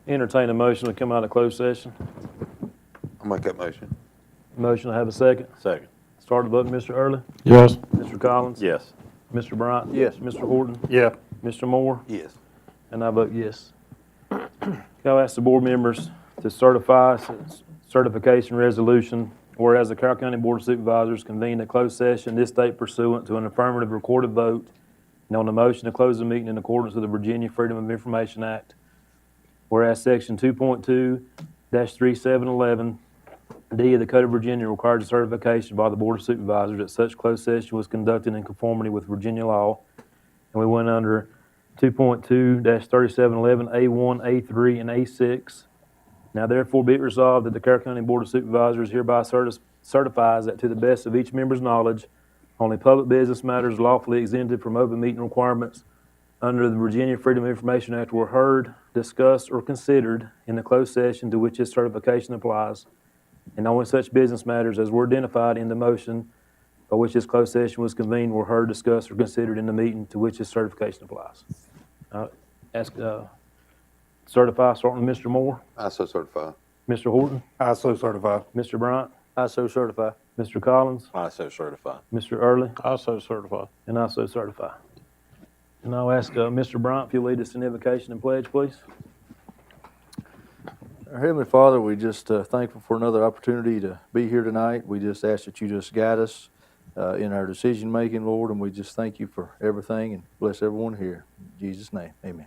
Entertain a motion to come out of closed session. I'll make that motion. Motion to have a second. Second. Start the vote, Mr. Early. Yes. Mr. Collins. Yes. Mr. Bryant. Yes. Mr. Horton. Yeah. Mr. Moore. Yes. And I vote yes. I'll ask the board members to certify certification resolution, whereas the Carroll County Board of Supervisors convened a closed session this date pursuant to an affirmative recorded vote and on the motion to close the meeting in accordance with the Virginia Freedom of Information Act. Whereas Section 2.2-3711 D of the Code of Virginia requires a certification by the Board of Supervisors that such closed session was conducted in conformity with Virginia law. And we went under 2.2-3711 A1, A3, and A6. Now therefore be it resolved that the Carroll County Board of Supervisors hereby certifies that to the best of each member's knowledge, only public business matters lawfully exempted from open meeting requirements under the Virginia Freedom of Information Act were heard, discussed, or considered in the closed session to which this certification applies, and only such business matters as were identified in the motion by which this closed session was convened were heard, discussed, or considered in the meeting to which this certification applies. Certify, starting with Mr. Moore. I so certify. Mr. Horton. I so certify. Mr. Bryant. I so certify. Mr. Collins. I so certify. Mr. Early. I so certify. And I so certify. And I'll ask Mr. Bryant if you'll lead us in invocation and pledge, please. Our Heavenly Father, we just thankful for another opportunity to be here tonight. We just ask that you just guide us in our decision making, Lord, and we just thank you for everything and bless everyone here. In Jesus' name, amen.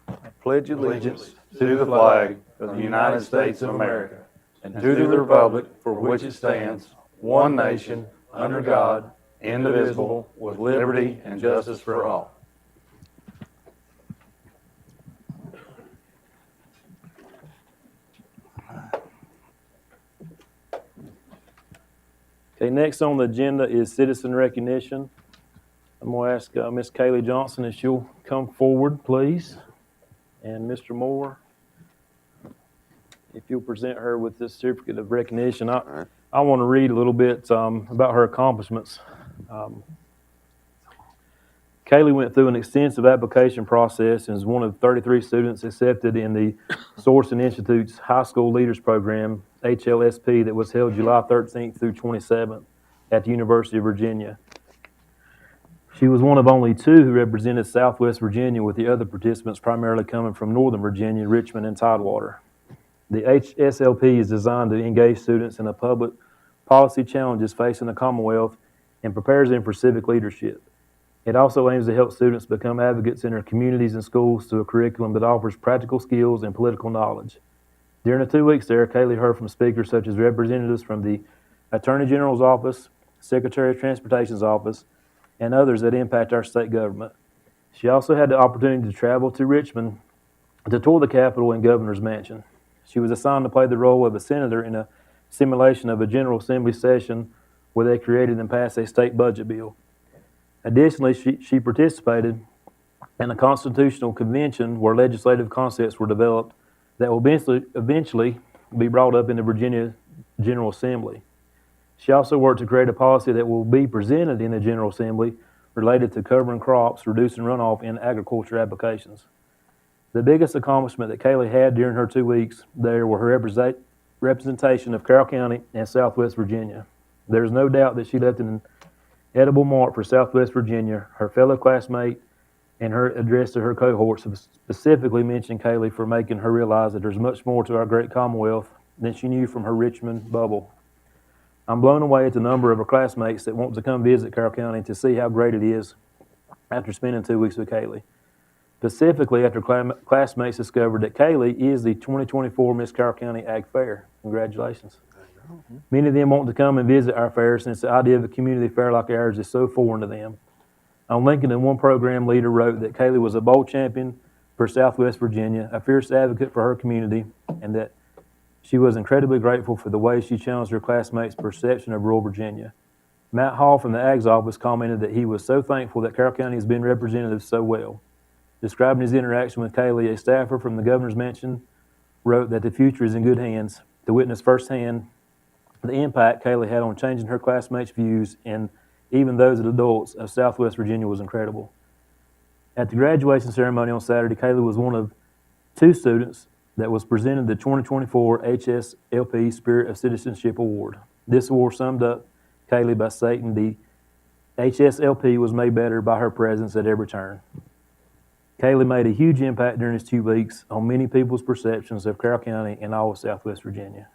I pledge allegiance To the flag of the United States of America and to the republic for which it stands, one nation, under God, indivisible, with liberty and justice for all. Okay, next on the agenda is citizen recognition. I'm going to ask Ms. Kaylee Johnson if she'll come forward, please. And Mr. Moore, if you'll present her with this certificate of recognition. I want to read a little bit about her accomplishments. Kaylee went through an extensive application process and is one of 33 students accepted in the Sorensen Institute's High School Leaders Program, HLSP, that was held July 13th through 27th at the University of Virginia. She was one of only two who represented Southwest Virginia, with the other participants primarily coming from Northern Virginia, Richmond, and Tidewater. The HSLP is designed to engage students in the public policy challenges facing the Commonwealth and prepares them for civic leadership. It also aims to help students become advocates in their communities and schools through a curriculum that offers practical skills and political knowledge. During the 2 weeks there, Kaylee heard from speakers such as representatives from the Attorney General's Office, Secretary of Transportation's Office, and others that impact our state government. She also had the opportunity to travel to Richmond to tour the Capitol and Governor's Mansion. She was assigned to play the role of a senator in a simulation of a General Assembly session where they created and passed a state budget bill. Additionally, she participated in a constitutional convention where legislative concepts were developed that will eventually be brought up in the Virginia General Assembly. She also worked to create a policy that will be presented in the General Assembly related to covering crops, reducing runoff in agriculture applications. The biggest accomplishment that Kaylee had during her 2 weeks there were her representation of Carroll County and Southwest Virginia. There is no doubt that she left an edible mark for Southwest Virginia. Her fellow classmate and her address to her cohorts specifically mentioned Kaylee for making her realize that there's much more to our great Commonwealth than she knew from her Richmond bubble. I'm blown away at the number of her classmates that want to come visit Carroll County to see how great it is after spending 2 weeks with Kaylee. Specifically, after classmates discovered that Kaylee is the 2024 Miss Carroll County Ag Fair. Congratulations. Many of them want to come and visit our fair since the idea of a community fair like ours is so foreign to them. On LinkedIn, one program leader wrote that Kaylee was a bold champion for Southwest Virginia, a fierce advocate for her community, and that she was incredibly grateful for the way she challenged her classmates' perception of rural Virginia. Matt Hall from the Ag's office commented that he was so thankful that Carroll County has been represented so well. Describing his interaction with Kaylee, a staffer from the Governor's Mansion wrote that the future is in good hands. To witness firsthand the impact Kaylee had on changing her classmates' views and even those of adults of Southwest Virginia was incredible. At the graduation ceremony on Saturday, Kaylee was one of two students that was presented the 2024 HSLP Spirit of Citizenship Award. This award summed up Kaylee by stating the HSLP was made better by her presence at every turn. Kaylee made a huge impact during these 2 weeks on many people's perceptions of Carroll County and all of Southwest Virginia.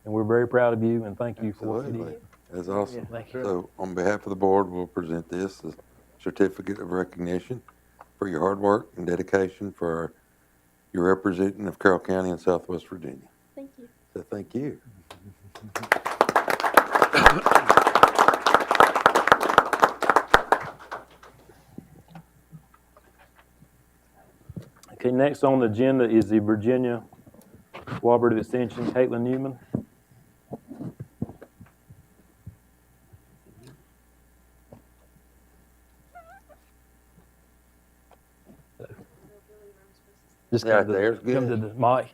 And we're very proud of you and thank you for what you Absolutely. did. That's awesome. Thank you. So on behalf of the board, we'll present this as certificate of recognition for your hard work and dedication for your representing of Carroll County and Southwest Virginia. Thank you. So thank you. Okay, next on the agenda is the Virginia Cooperative Extension, Caitlin Newman. Just Yeah, come to, there's come to good. the mic.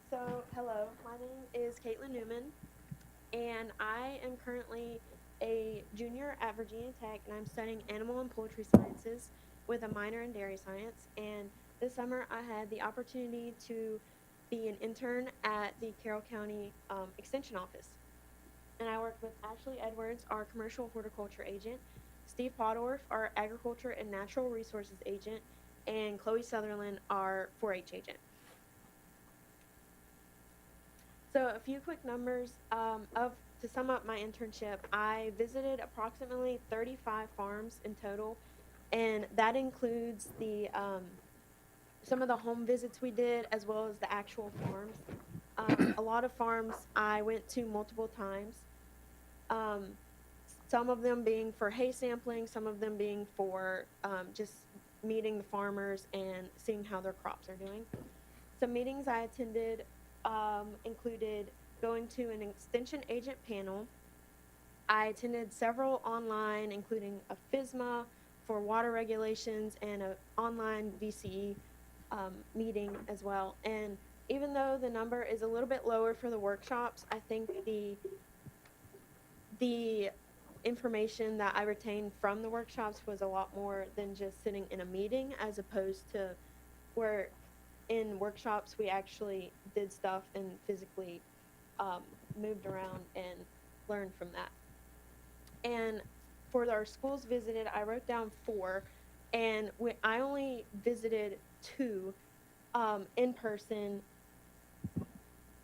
So, hello, my name is Caitlin Newman, and I am currently a junior at Virginia Tech, and I'm studying animal and poultry sciences with a minor in dairy science. And this summer, I had the opportunity to be an intern at the Carroll County Extension Office. And I worked with Ashley Edwards, our commercial horticulture agent, Steve Podorf, our agriculture and natural resources agent, and Chloe Sutherland, our 4-H agent. So a few quick numbers to sum up my internship. I visited approximately 35 farms in total, and that includes the some of the home visits we did as well as the actual farms. A lot of farms I went to multiple times. Some of them being for hay sampling, some of them being for just meeting the farmers and seeing how their crops are doing. Some meetings I attended included going to an extension agent panel. I attended several online, including a FSMA for water regulations and an online VCE meeting as well. And even though the number is a little bit lower for the workshops, I think the information that I retained from the workshops was a lot more than just sitting in a meeting, as opposed to where in workshops we actually did stuff and physically moved around and learned from that. And for our schools visited, I wrote down 4, and I only visited 2 in person,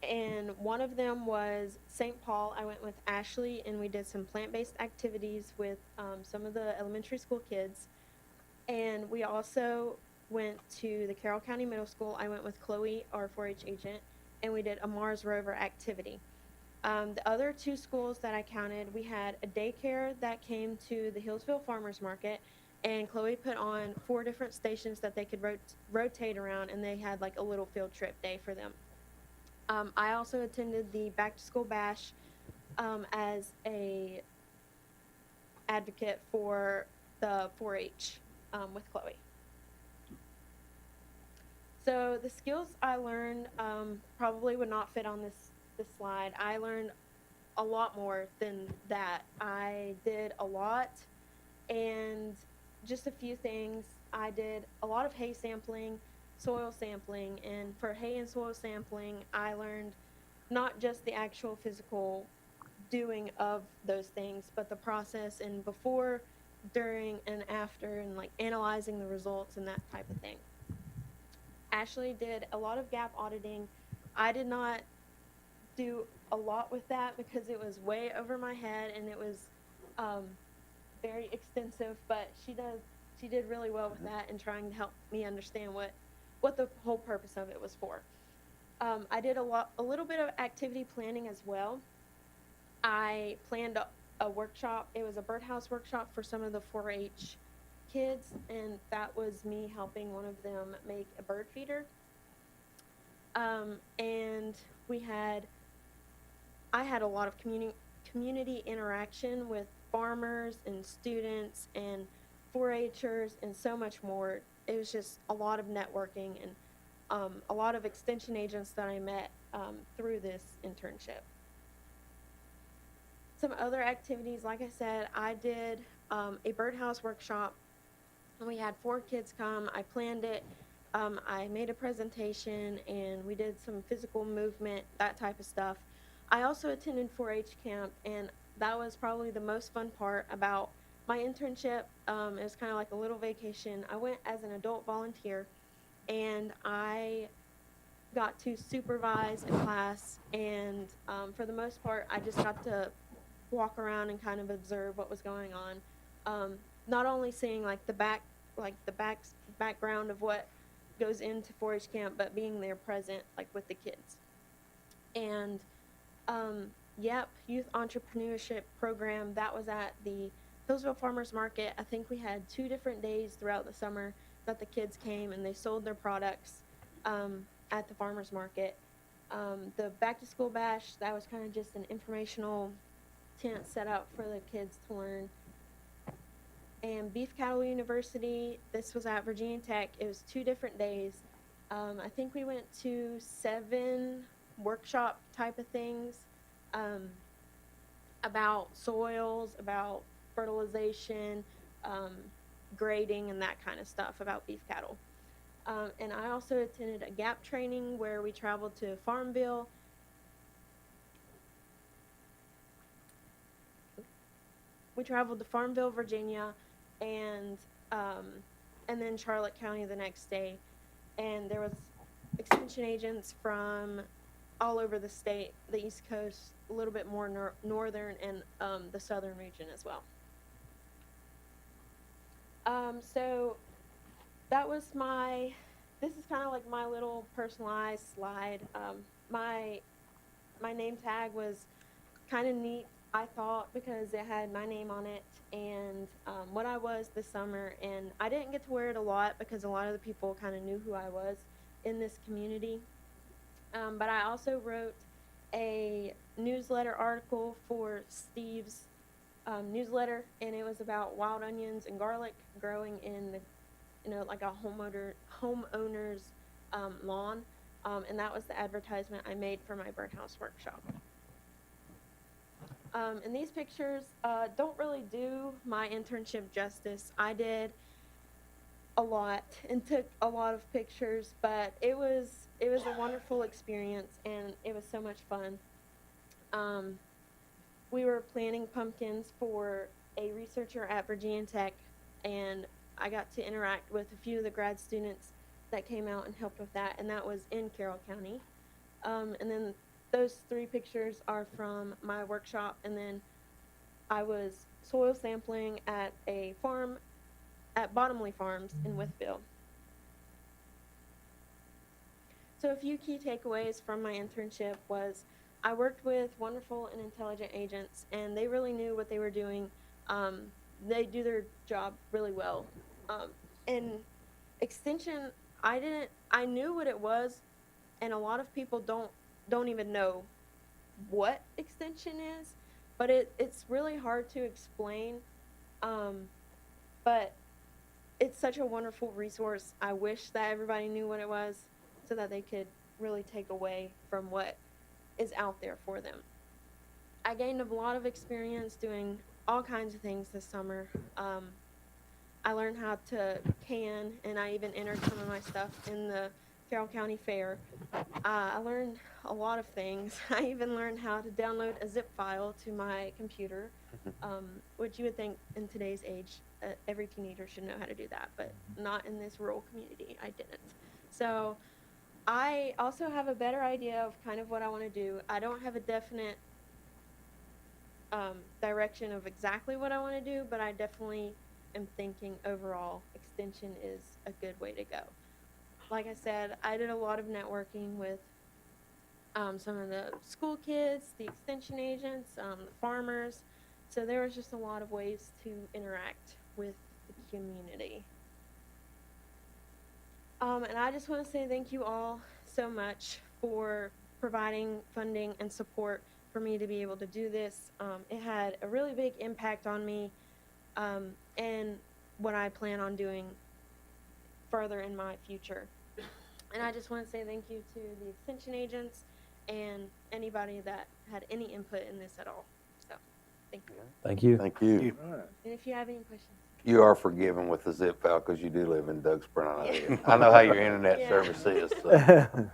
and one of them was St. Paul. I went with Ashley, and we did some plant-based activities with some of the elementary school kids. And we also went to the Carroll County Middle School. I went with Chloe, our 4-H agent, and we did a Mars rover activity. The other 2 schools that I counted, we had a daycare that came to the Hillsville Farmers Market, and Chloe put on 4 different stations that they could rotate around, and they had like a little field trip day for them. I also attended the Back to School Bash as a advocate for the 4-H with Chloe. So the skills I learned probably would not fit on this slide. I learned a lot more than that. I did a lot, and just a few things. I did a lot of hay sampling, soil sampling, and for hay and soil sampling, I learned not just the actual physical doing of those things, but the process and before, during, and after, and like analyzing the results and that type of thing. Ashley did a lot of gap auditing. I did not do a lot with that because it was way over my head and it was very extensive, but she did really well with that and trying to help me understand what the whole purpose of it was for. I did a little bit of activity planning as well. I planned a workshop. It was a birdhouse workshop for some of the 4-H kids, and that was me helping one of them make a bird feeder. And I had a lot of community interaction with farmers and students and 4-H'ers and so much more. It was just a lot of networking and a lot of extension agents that I met through this internship. Some other activities, like I said, I did a birdhouse workshop, and we had 4 kids come. I planned it, I made a presentation and we did some physical movement, that type of stuff. I also attended 4-H camp, and that was probably the most fun part about my internship. It was kind of like a little vacation. I went as an adult volunteer, and I got to supervise a class, and for the most part, I just got to walk around and kind of observe what was going on. Not only seeing like the background of what goes into 4-H camp, but being there present, like with the kids. And yep, youth entrepreneurship program, that was at the Hillsville Farmers Market. I think we had 2 different days throughout the summer that the kids came and they sold their products at the farmers market. The back to school bash, that was kind of just an informational tent set up for the kids to learn. And Beef Cattle University, this was at Virginia Tech. It was 2 different days. I think we went to 7 workshop type of things about soils, about fertilization, grading, and that kind of stuff about beef cattle. And I also attended a GAP training where we traveled to Farmville. We traveled to Farmville, Virginia, and then Charlotte County the next day. And there was extension agents from all over the state, the East Coast, a little bit more northern, and the southern region as well. So that was this is kind of like my little personalized slide. My name tag was kind of neat, I thought, because it had my name on it and what I was this summer. And I didn't get to wear it a lot because a lot of the people kind of knew who I was in this community. But I also wrote a newsletter article for Steve's newsletter, and it was about wild onions and garlic growing in the, like a homeowner's lawn. And that was the advertisement I made for my birdhouse workshop. And these pictures don't really do my internship justice. I did a lot and took a lot of pictures, but it was a wonderful experience, and it was so much fun. We were planting pumpkins for a researcher at Virginia Tech, and I got to interact with a few of the grad students that came out and helped with that, and that was in Carroll County. And then those 3 pictures are from my workshop, and then I was soil sampling at a farm at Bottomley Farms in Wytheville. So a few key takeaways from my internship was I worked with wonderful and intelligent agents, and they really knew what they were doing. They do their job really well. And extension, I knew what it was, and a lot of people don't even know what extension is, but it's really hard to explain. But it's such a wonderful resource. I wish that everybody knew what it was so that they could really take away from what is out there for them. I gained a lot of experience doing all kinds of things this summer. I learned how to can, and I even entered some of my stuff in the Carroll County Fair. I learned a lot of things. I even learned how to download a zip file to my computer, which you would think in today's age every teenager should know how to do that, but not in this rural community. I didn't. So I also have a better idea of kind of what I want to do. I don't have a definite direction of exactly what I want to do, but I definitely am thinking overall extension is a good way to go. Like I said, I did a lot of networking with some of the school kids, the extension agents, the farmers. So there was just a lot of ways to interact with the community. And I just want to say thank you all so much for providing funding and support for me to be able to do this. It had a really big impact on me and what I plan on doing further in my future. And I just want to say thank you to the extension agents and anybody that had any input in this at all. So, thank you. Thank you. Thank you. And if you have any questions. You are forgiven with the zip file because you do live in Dougspring. I know how your internet Yeah. service is. So.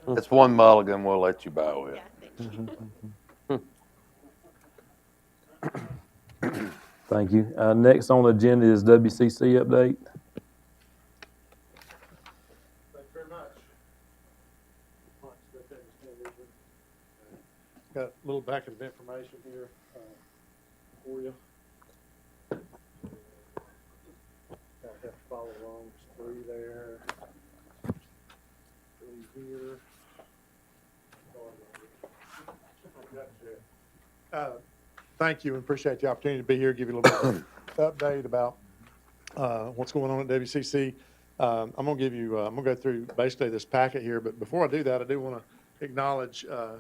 It's one mulligan we'll let you buy with. Yeah, thank you. Thank you. Next on the agenda is WCC update. Thank you very much. Got a little packet of information here for you. Gotta have to follow along. There's 3 there. 3 here. Thank you and appreciate the opportunity to be here, give you a little bit of update about what's going on at WCC. I'm gonna go through basically this packet here, but before I do that, I do want to acknowledge our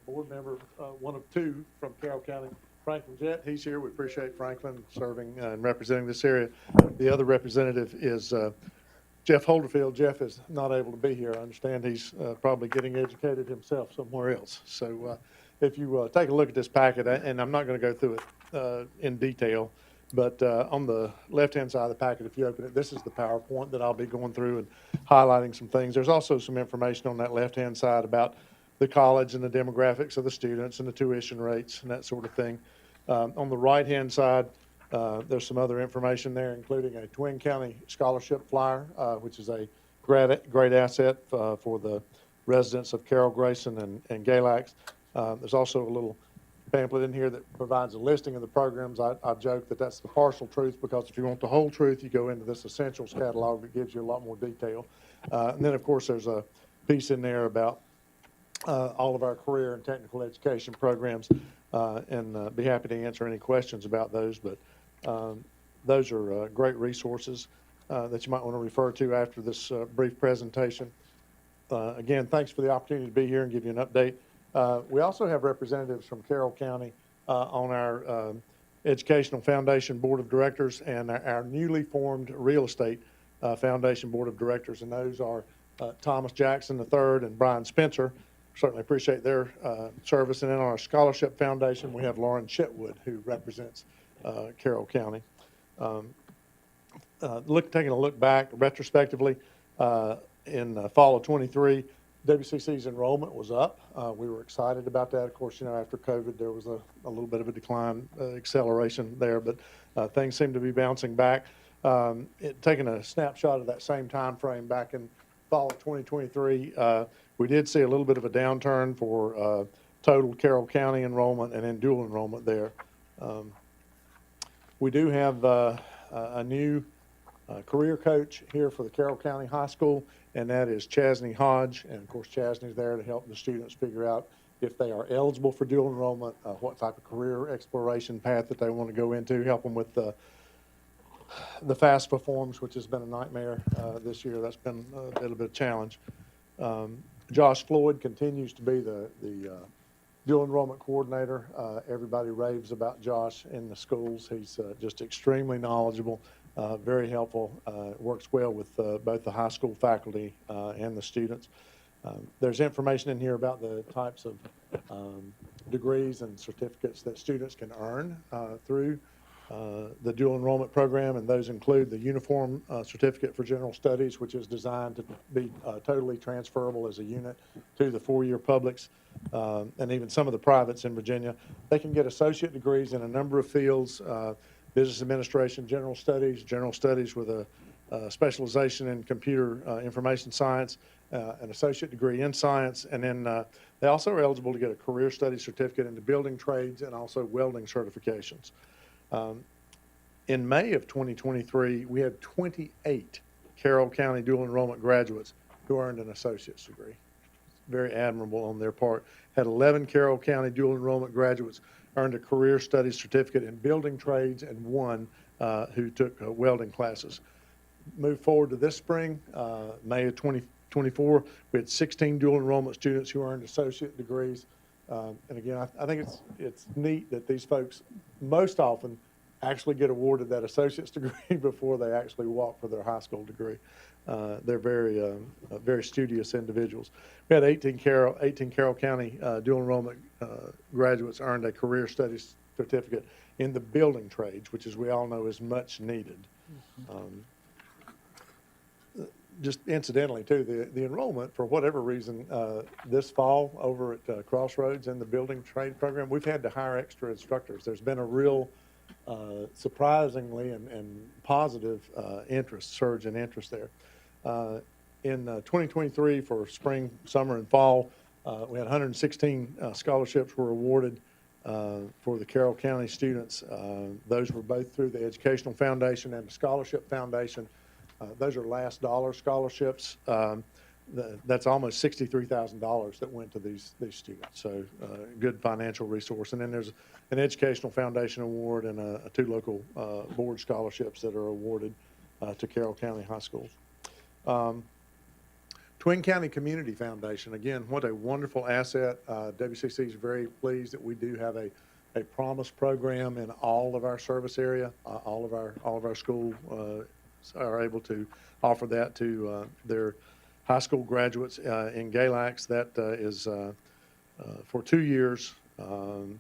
board member, one of 2 from Carroll County, Franklin Jett. He's here. We appreciate Franklin serving and representing this area. The other representative is Jeff Holderfield. Jeff is not able to be here. I understand he's probably getting educated himself somewhere else. So if you take a look at this packet, and I'm not going to go through it in detail, but on the left-hand side of the packet, if you open it, this is the PowerPoint that I'll be going through and highlighting some things. There's also some information on that left-hand side about the college and the demographics of the students and the tuition rates and that sort of thing. On the right-hand side, there's some other information there, including a Twin County scholarship flyer, which is a great asset for the residents of Carroll, Grayson, and Galax. There's also a little pamphlet in here that provides a listing of the programs. I joke that that's the partial truth, because if you want the whole truth, you go into this essentials catalog that gives you a lot more detail. And then, of course, there's a piece in there about all of our career and technical education programs, and be happy to answer any questions about those. But those are great resources that you might want to refer to after this brief presentation. Again, thanks for the opportunity to be here and give you an update. We also have representatives from Carroll County on our Educational Foundation Board of Directors and our newly formed Real Estate Foundation Board of Directors, and those are Thomas Jackson III and Brian Spencer. Certainly appreciate their service. And then on our Scholarship Foundation, we have Lauren Chetwood, who represents Carroll County. Taking a look back retrospectively, in fall of 23, WCC's enrollment was up. We were excited about that. Of course, after COVID, there was a little bit of a decline, acceleration there, but things seem to be bouncing back. Taking a snapshot of that same time frame back in fall of 2023, we did see a little bit of a downturn for total Carroll County enrollment and then dual enrollment there. We do have a new career coach here for the Carroll County High School, and that is Chasney Hodge. And of course, Chasney's there to help the students figure out if they are eligible for dual enrollment, what type of career exploration path that they want to go into, help them with the FAFSA forms, which has been a nightmare this year. That's been a little bit of a challenge. Josh Floyd continues to be the dual enrollment coordinator. Everybody raves about Josh in the schools. He's just extremely knowledgeable, very helpful, works well with both the high school faculty and the students. There's information in here about the types of degrees and certificates that students can earn through the dual enrollment program, and those include the Uniform Certificate for General Studies, which is designed to be totally transferable as a unit to the four-year publics and even some of the privates in Virginia. They can get associate degrees in a number of fields: business administration, general studies with a specialization in computer information science, an associate degree in science, and then they also are eligible to get a career studies certificate in the building trades and also welding certifications. In May of 2023, we had 28 Carroll County dual enrollment graduates who earned an associate's degree. Very admirable on their part. Had 11 Carroll County dual enrollment graduates earned a career studies certificate in building trades, and one who took welding classes. Move forward to this spring, May of 2024, we had 16 dual enrollment students who earned associate degrees. And again, I think it's neat that these folks most often actually get awarded that associate's degree before they actually walk for their high school degree. They're very studious individuals. We had 18 Carroll County dual enrollment graduates earned a career studies certificate in the building trades, which, as we all know, is much needed. Just incidentally, too, the enrollment, for whatever reason, this fall over at Crossroads in the building trade program, we've had to hire extra instructors. There's been a real surprisingly and positive surge in interest there. In 2023 for spring, summer, and fall, we had 116 scholarships were awarded for the Carroll County students. Those were both through the Educational Foundation and the Scholarship Foundation. Those are last dollar scholarships. That's almost $63,000 that went to these students. So good financial resource. And then there's an Educational Foundation award and two local board scholarships that are awarded to Carroll County high schools. Twin County Community Foundation, again, what a wonderful asset. WCC is very pleased that we do have a promise program in all of our service area. All of our schools are able to offer that to their high school graduates in GALAX. That is for 2 years, and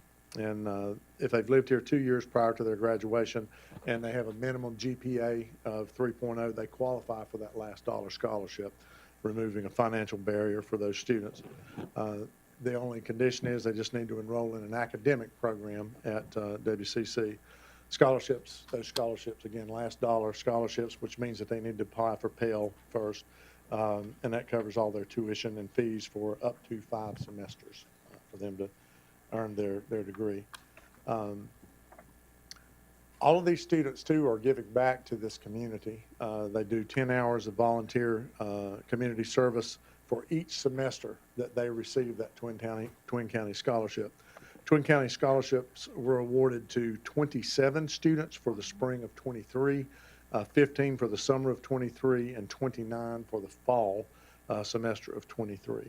if they've lived here 2 years prior to their graduation and they have a minimum GPA of 3.0, they qualify for that last dollar scholarship, removing a financial barrier for those students. The only condition is they just need to enroll in an academic program at WCC. Scholarships, those scholarships, again, last dollar scholarships, which means that they need to apply for Pell first, and that covers all their tuition and fees for up to 5 semesters for them to earn their degree. All of these students, too, are giving back to this community. They do 10 hours of volunteer community service for each semester that they receive that Twin County scholarship. Twin County scholarships were awarded to 27 students for the spring of 23, 15 for the summer of 23, and 29 for the fall semester of 23.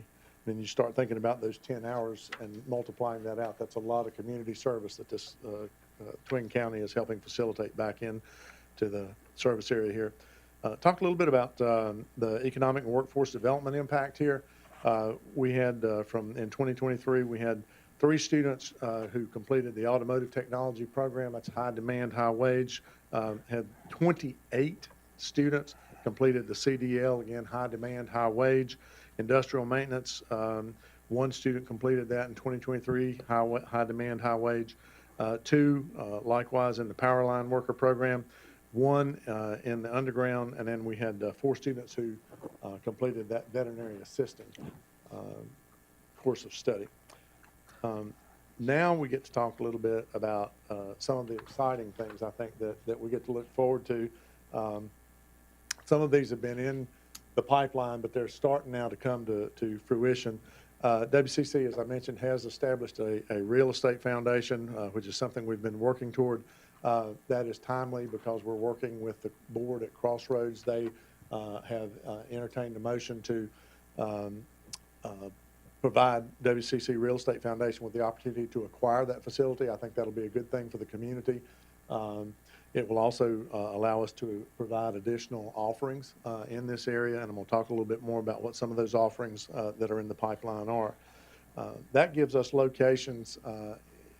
Then you start thinking about those 10 hours and multiplying that out. That's a lot of community service that this Twin County is helping facilitate back in to the service area here. Talk a little bit about the economic and workforce development impact here. We had in 2023, we had 3 students who completed the automotive technology program. That's high demand, high wage. Had 28 students completed the CDL, again, high demand, high wage. Industrial maintenance, 1 student completed that in 2023, high demand, high wage. 2 likewise in the power line worker program, 1 in the underground, and then we had 4 students who completed that veterinary assistant course of study. Now we get to talk a little bit about some of the exciting things I think that we get to look forward to. Some of these have been in the pipeline, but they're starting now to come to fruition. WCC, as I mentioned, has established a real estate foundation, which is something we've been working toward. That is timely because we're working with the board at Crossroads. They have entertained a motion to provide WCC Real Estate Foundation with the opportunity to acquire that facility. I think that'll be a good thing for the community. It will also allow us to provide additional offerings in this area, and I'm going to talk a little bit more about what some of those offerings that are in the pipeline are. That gives us locations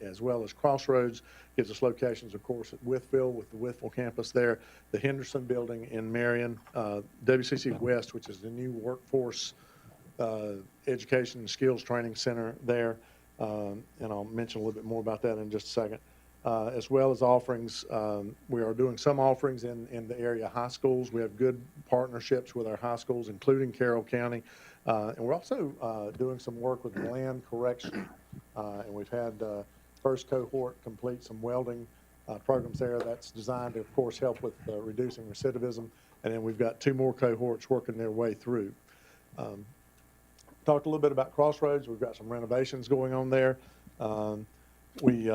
as well as Crossroads, gives us locations, of course, at Wytheville with the Wytheville campus there, the Henderson building in Marion, WCC West, which is the new workforce education and skills training center there, and I'll mention a little bit more about that in just a second. As well as offerings, we are doing some offerings in the area high schools. We have good partnerships with our high schools, including Carroll County, and we're also doing some work with land correction, and we've had first cohort complete some welding programs there. That's designed to, of course, help with reducing recidivism, and then we've got 2 more cohorts working their way through. Talked a little bit about Crossroads. We've got some renovations going on there. We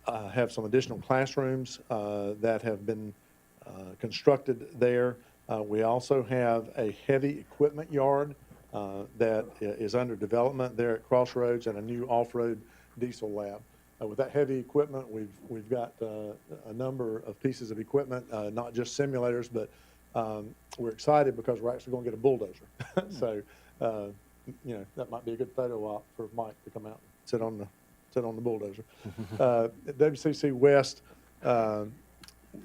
have some additional classrooms that have been constructed there. We also have a heavy equipment yard that is under development there at Crossroads and a new off-road diesel lab. With that heavy equipment, we've got a number of pieces of equipment, not just simulators, but we're excited because we're actually going to get a bulldozer. So, you know, that might be a good photo op for Mike to come out and sit on the bulldozer. At WCC West,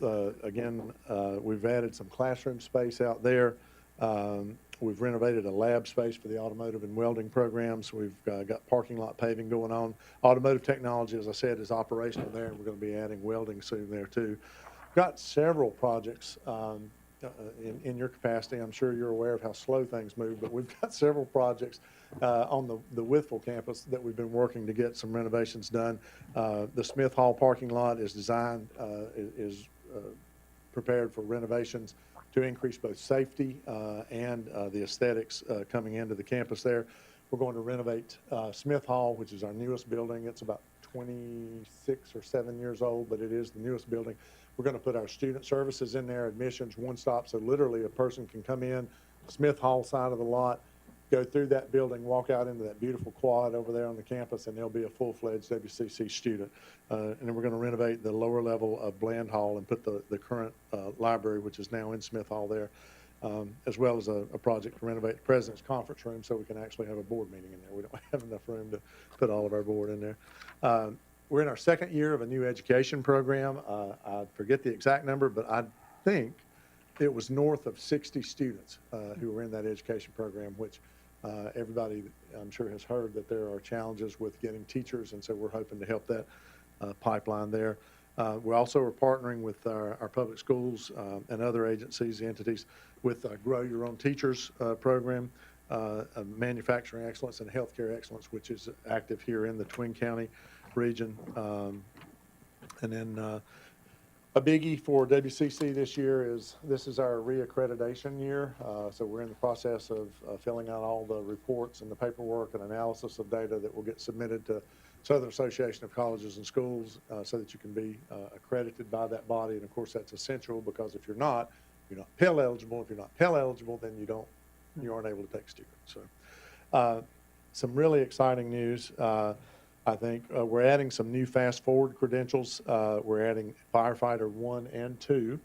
again, we've added some classroom space out there. We've renovated a lab space for the automotive and welding programs. We've got parking lot paving going on. Automotive technology, as I said, is operational there, and we're going to be adding welding soon there too. Got several projects in your capacity. I'm sure you're aware of how slow things move, but we've got several projects on the Withville campus that we've been working to get some renovations done. The Smith Hall parking lot is designed, is prepared for renovations to increase both safety and the aesthetics coming into the campus there. We're going to renovate Smith Hall, which is our newest building. It's about 26 or 7 years old, but it is the newest building. We're going to put our student services in there, admissions, one stop, so literally a person can come in, Smith Hall side of the lot, go through that building, walk out into that beautiful quad over there on the campus, and they'll be a full-fledged WCC student. And then we're going to renovate the lower level of Bland Hall and put the current library, which is now in Smith Hall there, as well as a project to renovate the President's Conference Room so we can actually have a board meeting in there. We don't have enough room to put all of our board in there. We're in our second year of a new education program. I forget the exact number, but I think it was north of 60 students who were in that education program, which everybody, I'm sure, has heard that there are challenges with getting teachers, and so we're hoping to help that pipeline there. We also are partnering with our public schools and other agencies, entities, with Grow Your Own Teachers program, manufacturing excellence and healthcare excellence, which is active here in the Twin County region. And then a biggie for WCC this year is this is our reaccreditation year. So we're in the process of filling out all the reports and the paperwork and analysis of data that will get submitted to Southern Association of Colleges and Schools so that you can be accredited by that body. And of course, that's essential because if you're not Pell eligible. If you're not Pell eligible, then you aren't able to take students. So some really exciting news. I think we're adding some new fast forward credentials. We're adding firefighter 1 and 2.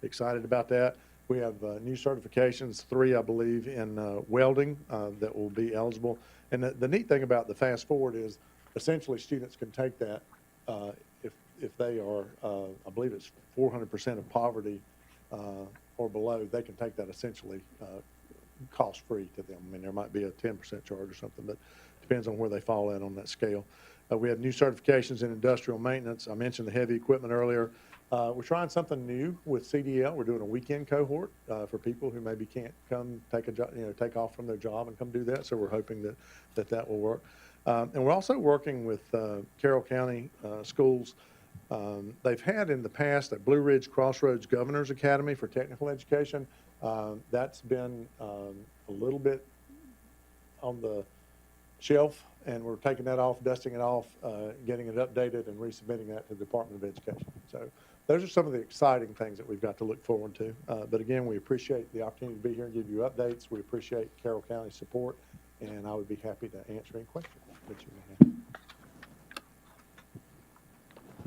Excited about that. We have new certifications, 3, I believe, in welding that will be eligible. And the neat thing about the fast forward is essentially students can take that if they are, I believe it's 400% of poverty or below, they can take that essentially cost-free to them. I mean, there might be a 10% charge or something, but depends on where they fall at on that scale. We have new certifications in industrial maintenance. I mentioned the heavy equipment earlier. We're trying something new with CDL. We're doing a weekend cohort for people who maybe can't come take a job, take off from their job and come do that. So we're hoping that will work. And we're also working with Carroll County schools. They've had in the past a Blue Ridge Crossroads Governor's Academy for technical education. That's been a little bit on the shelf, and we're taking that off, dusting it off, getting it updated, and resubmitting that to the Department of Education. So those are some of the exciting things that we've got to look forward to. But again, we appreciate the opportunity to be here and give you updates. We appreciate Carroll County's support, and I would be happy to answer any questions that you may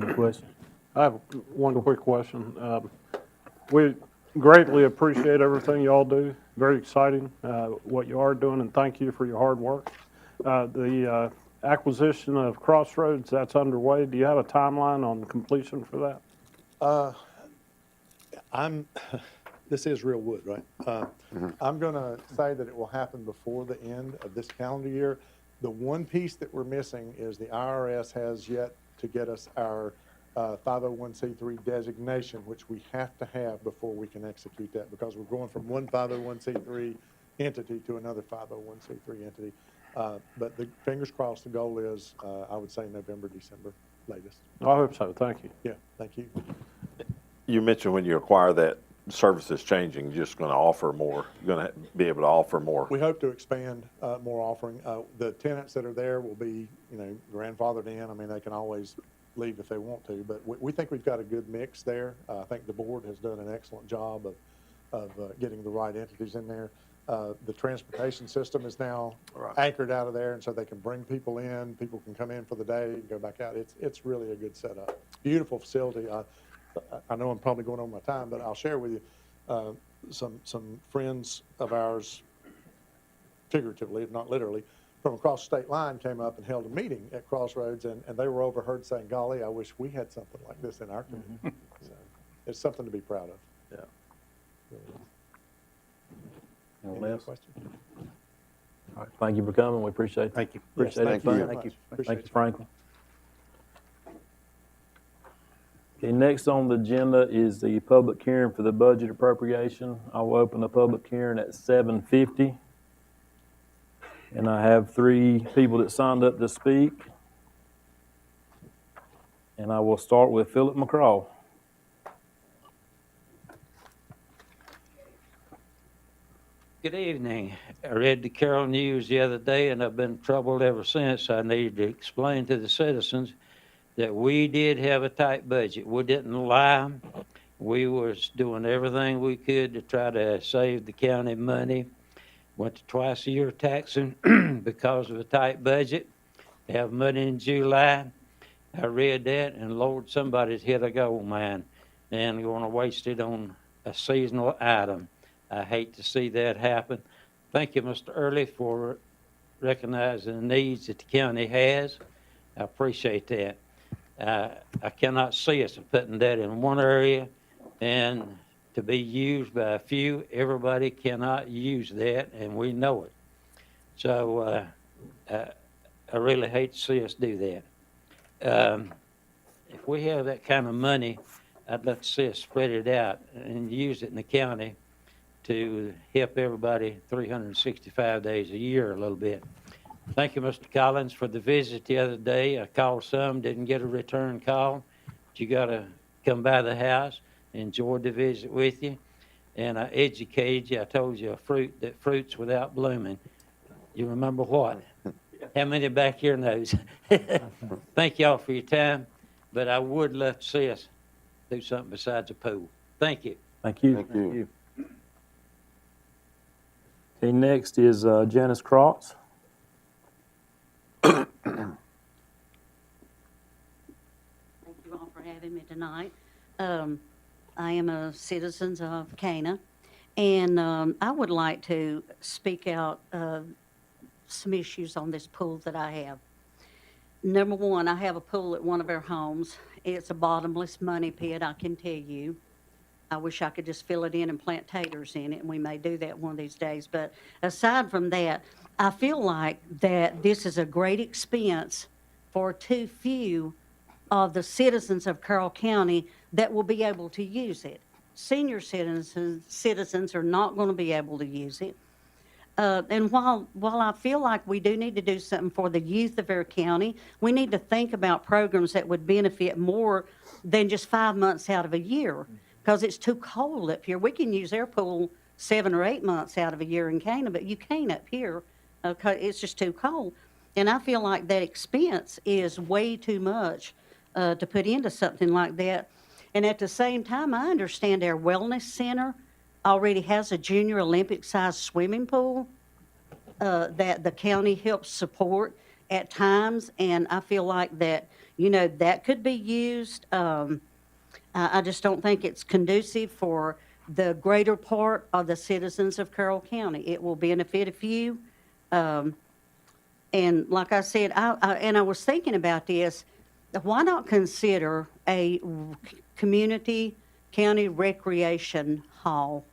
have. Any questions? I have one quick question. We greatly appreciate everything you all do. Very exciting what you are doing, and thank you for your hard work. The acquisition of Crossroads, that's underway. Do you have a timeline on completion for that? This is real wood, right? I'm going to say that it will happen before the end of this calendar year. The one piece that we're missing is the IRS has yet to get us our 501c3 designation, which we have to have before we can execute that, because we're going from one 501c3 entity to another 501c3 entity. But fingers crossed, the goal is, I would say November, December latest. I hope so. Thank you. Yeah, thank you. You mentioned when you acquire that, service is changing, you're just going to offer more, you're going to be able to offer more. We hope to expand more offering. The tenants that are there will be, grandfathered in. I mean, they can always leave if they want to, but we think we've got a good mix there. I think the board has done an excellent job of getting the right entities in there. The transportation system is now anchored out of there, and so they can bring people in. People can come in for the day and go back out. It's really a good setup. Beautiful facility. I know I'm probably going over my time, but I'll share with you some friends of ours, figuratively, if not literally, from across the state line came up and held a meeting at Crossroads, and they were overheard saying, golly, I wish we had something like this in our community. So it's something to be proud of. Yeah. Any Anyone other else? questions? All right, thank you for coming. We appreciate it. Thank you. Appreciate Yes, it. thank you very Thank much. Thank Appreciate you, Franklin. Okay, next on the agenda is the public hearing for the budget appropriation. I will open the public hearing at 7:50. And I have 3 people that signed up to speak. And I will start with Philip McCraw. Good evening. I read the Carroll News the other day, and I've been troubled ever since. I need to explain to the citizens that we did have a tight budget. We didn't lie. We was doing everything we could to try to save the county money. Went to twice a year taxing because of a tight budget. Have money in July. I read that, and Lord, somebody's hit a gold mine and going to waste it on a seasonal item. I hate to see that happen. Thank you, Mr. Early, for recognizing the needs that the county has. I appreciate that. I cannot see us putting that in one area and to be used by a few. Everybody cannot use that, and we know it. So I really hate to see us do that. If we have that kind of money, I'd like to see us spread it out and use it in the county to help everybody 365 days a year a little bit. Thank you, Mr. Collins, for the visit the other day. I called some, didn't get a return call. But you got to come by the house. Enjoyed the visit with you. And I educated you. I told you that fruit's without blooming. You remember what? How many back here knows? Thank y'all for your time. But I would love to see us do something besides a pool. Thank you. Thank you. Thank you. Okay, next is Janice Crotts. Thank you all for having me tonight. I am a citizen of Cana, and I would like to speak out some issues on this pool that I have. Number one, I have a pool at one of our homes. It's a bottomless money pit, I can tell you. I wish I could just fill it in and plant taters in it, and we may do that one of these days. But aside from that, I feel like that this is a great expense for too few of the citizens of Carroll County that will be able to use it. Senior citizens are not going to be able to use it. And while I feel like we do need to do something for the youth of our county, we need to think about programs that would benefit more than just 5 months out of a year, because it's too cold up here. We can use our pool 7 or 8 months out of a year in Cana, but you can't up here. It's just too cold. And I feel like that expense is way too much to put into something like that. And at the same time, I understand our wellness center already has a junior Olympic-sized swimming pool that the county helps support at times, and I feel like that, that could be used. I just don't think it's conducive for the greater part of the citizens of Carroll County. It will benefit a few. And like I said, I was thinking about this, why not consider a community county recreation hall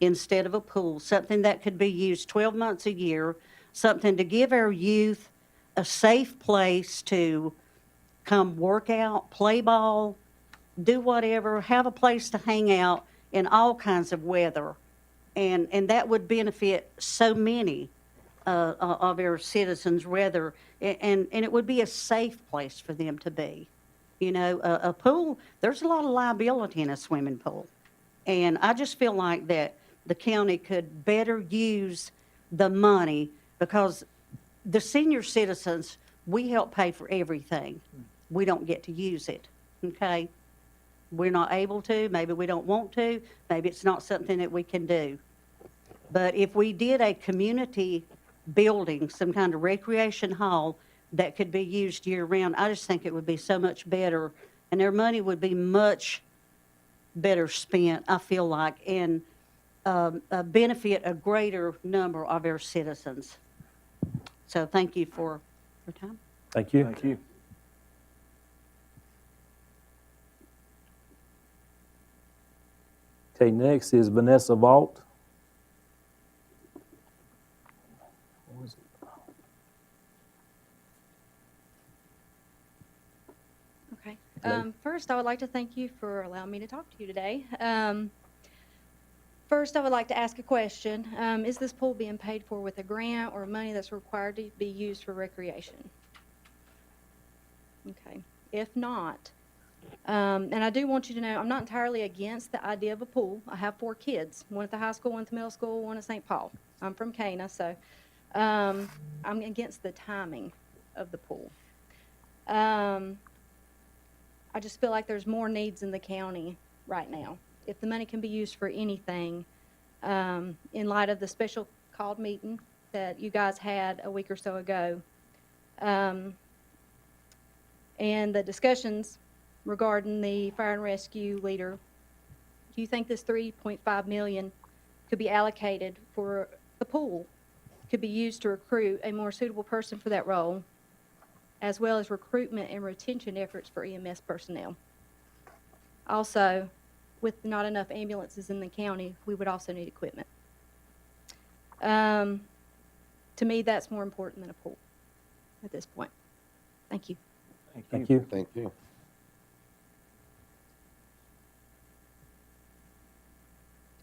instead of a pool, something that could be used 12 months a year, something to give our youth a safe place to come work out, play ball, do whatever, have a place to hang out in all kinds of weather. And that would benefit so many of our citizens, rather, and it would be a safe place for them to be. A pool, there's a lot of liability in a swimming pool. And I just feel like that the county could better use the money, because the senior citizens, we help pay for everything. We don't get to use it, okay? We're not able to, maybe we don't want to, maybe it's not something that we can do. But if we did a community building, some kind of recreation hall that could be used year-round, I just think it would be so much better, and their money would be much better spent, I feel like, and benefit a greater number of our citizens. So thank you for your time. Thank you. Thank you. Okay, next is Vanessa Vault. Okay. Hello. First, I would like to thank you for allowing me to talk to you today. First, I would like to ask a question. Is this pool being paid for with a grant or money that's required to be used for recreation? Okay. If not, and I do want you to know, I'm not entirely against the idea of a pool. I have 4 kids, one at the high school, one at the middle school, one at St. Paul. I'm from Cana, so I'm against the timing of the pool. I just feel like there's more needs in the county right now. If the money can be used for anything, in light of the special called meeting that you guys had a week or so ago, and the discussions regarding the fire and rescue leader, do you think this $3.5 million could be allocated for the pool, could be used to recruit a more suitable person for that role, as well as recruitment and retention efforts for EMS personnel? Also, with not enough ambulances in the county, we would also need equipment. To me, that's more important than a pool at this point. Thank you. Thank you. Thank you.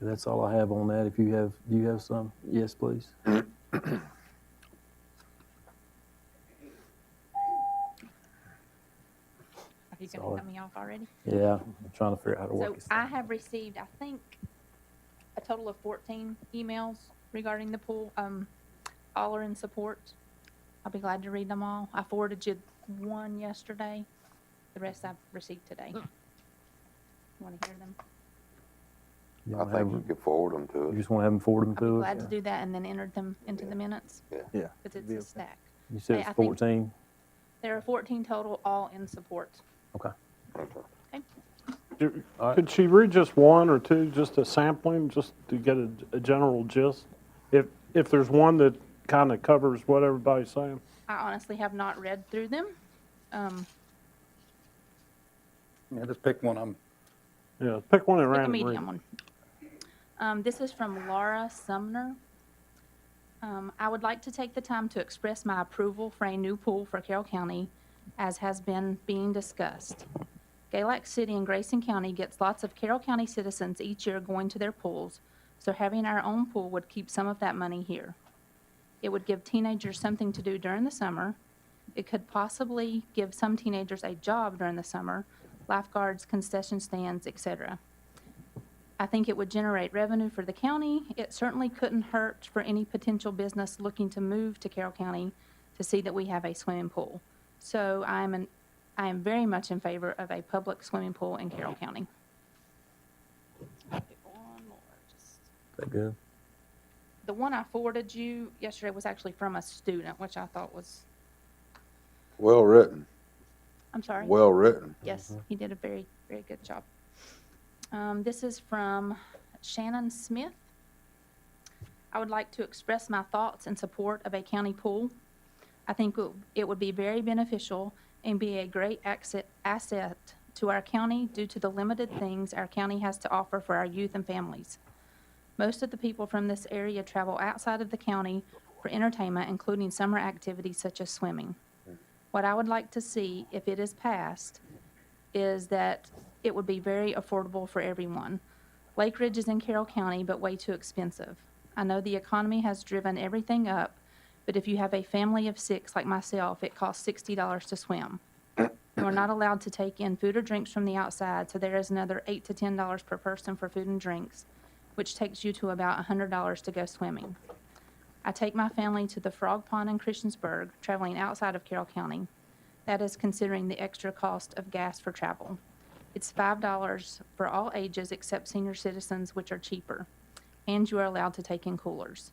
That's all I have on that. If you have, do you have some? Yes, please. Are you Sorry. going to cut me off already? Yeah, I'm trying to figure out how to work So this. I have received, I think, a total of 14 emails regarding the pool. All are in support. I'll be glad to read them all. I forwarded you one yesterday. The rest I've received today. Want to hear them? You I wanna think have- you could forward them to You us. just want to have them forward them I'll be to glad us? to do that and then enter them into the minutes Yeah. because Be it's a okay. stack. You said Hey, it's I think- 14? There are 14 total, all in support. Okay. Do- All right. Could she read just one or two, just a sampling, just to get a general gist? If there's one that kind of covers what everybody's saying? I honestly have not read through them. Yeah, just pick one of them. Yeah, pick one at Pick a random. read medium it. one. This is from Laura Sumner. I would like to take the time to express my approval for a new pool for Carroll County, as has been being discussed. Galax City and Grayson County gets lots of Carroll County citizens each year going to their pools, so having our own pool would keep some of that money here. It would give teenagers something to do during the summer. It could possibly give some teenagers a job during the summer, lifeguards, concession stands, etc. I think it would generate revenue for the county. It certainly couldn't hurt for any potential business looking to move to Carroll County to see that we have a swimming pool. So I am very much in favor of a public swimming pool in Carroll County. One more, just- Is that good? The one I forwarded you yesterday was actually from a student, which I thought was, Well written, I'm sorry. well written. Yes, he did a very, very good job. This is from Shannon Smith. I would like to express my thoughts in support of a county pool. I think it would be very beneficial and be a great asset to our county due to the limited things our county has to offer for our youth and families. Most of the people from this area travel outside of the county for entertainment, including summer activities such as swimming. What I would like to see, if it is passed, is that it would be very affordable for everyone. Lake Ridge is in Carroll County, but way too expensive. I know the economy has driven everything up, but if you have a family of 6 like myself, it costs $60 to swim. You are not allowed to take in food or drinks from the outside, so there is another $8 to $10 per person for food and drinks, which takes you to about $100 to go swimming. I take my family to the Frog Pond in Christiansburg, traveling outside of Carroll County. That is considering the extra cost of gas for travel. It's $5 for all ages except senior citizens, which are cheaper. and you are allowed to take in coolers.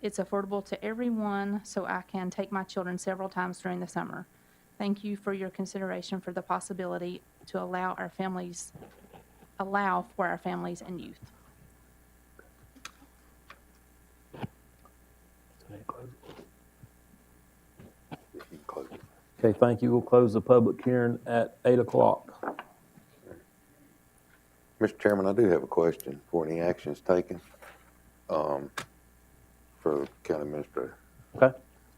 It's affordable to everyone, so I can take my children several times during the summer. Thank you for your consideration for the possibility to allow for our families and youth. Okay, thank you. We'll close the public hearing at 8 o'clock. Mr. Chairman, I do have a question before any action is taken, for the county administrator. Okay?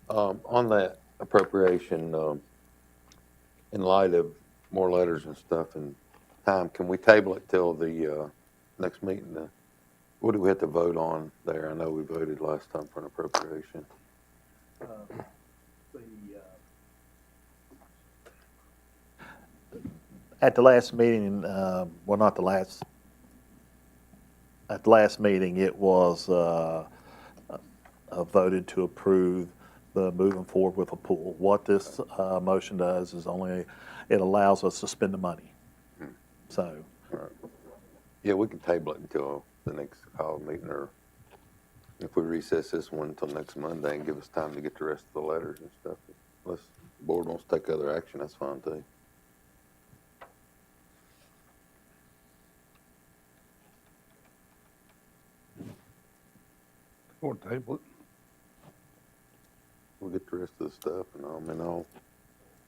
On that appropriation, in light of more letters and stuff and time, can we table it till the, next meeting? What do we have to vote on there? I know we voted last time for an appropriation. At the last meeting, well, not the last, at the last meeting, it was voted to approve the moving forward with a pool. What this motion does is only, it allows us to spend the money. So, Yeah, we can table it until the next call meeting, or if we recess this one until next Monday and give us time to get the rest of the letters and stuff. Unless the board wants to take other action, that's fine too. Or table it. We'll get the rest of the stuff and all.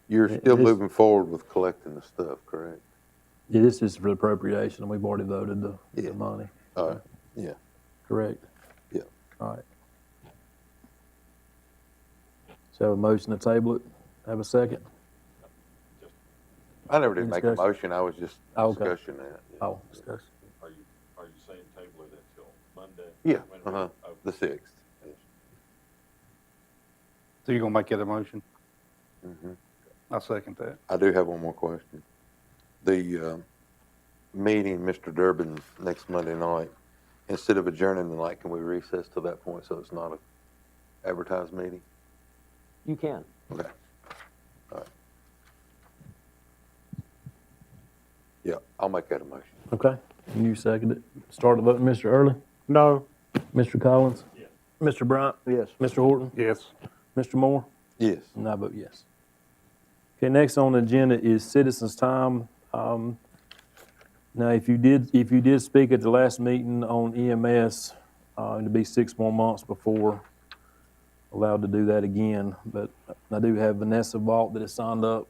You're still moving forward with collecting the stuff, correct? Yeah, this is for appropriation, and we've already voted the Yeah. money. All right, yeah. Correct? Yeah. All right. So have a motion to table it. Have a second? I never did make a Discussion. motion, I was just Oh, okay. discussing that. Yeah. Oh, discussion. Are you saying table it until Monday? Yeah, When we- the 6th. So you're gonna make that a motion? Mhm. I'll second that. I do have one more question. The meeting, Mr. Durbin's next Monday night, instead of adjourning tonight, can we recess to that point so it's not a advertised meeting? You can. Okay. All right. Yeah, I'll make that a motion. Okay, you second it. Start the vote, Mr. Early, No, Mr. Collins? Yes. Mr. Bryant? yes. Mr. Horton? Yes. Mr. Moore? Yes. And I vote yes. Okay, next on the agenda is citizens' time. Now, if you did speak at the last meeting on EMS, it'd be 6 more months before allowed to do that again. But I do have Vanessa Vault that has signed up.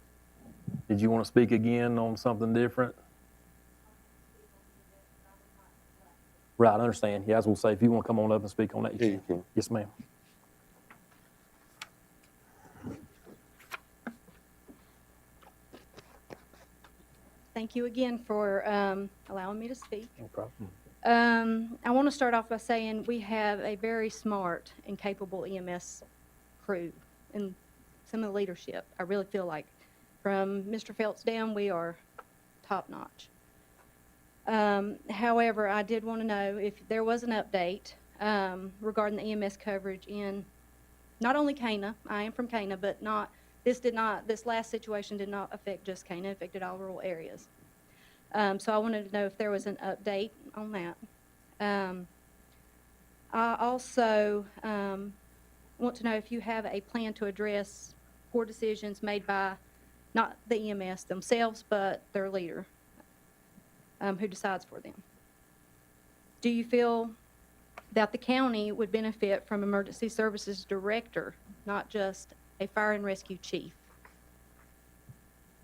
Did you want to speak again on something different? Right, I understand. Yeah, I was going to say, if you want to come on up and speak on that, Yeah, you you can. can. Yes, ma'am. Thank you again for allowing me to speak. No problem. I want to start off by saying we have a very smart and capable EMS crew and some of the leadership. I really feel like from Mr. Phelps down, we are top notch. However, I did want to know if there was an update regarding the EMS coverage in not only Cana, I am from Cana, but this last situation did not affect just Cana, it affected all rural areas. So I wanted to know if there was an update on that. I also want to know if you have a plan to address poor decisions made by not the EMS themselves, but their leader, who decides for them. Do you feel that the county would benefit from emergency services director, not just a fire and rescue chief?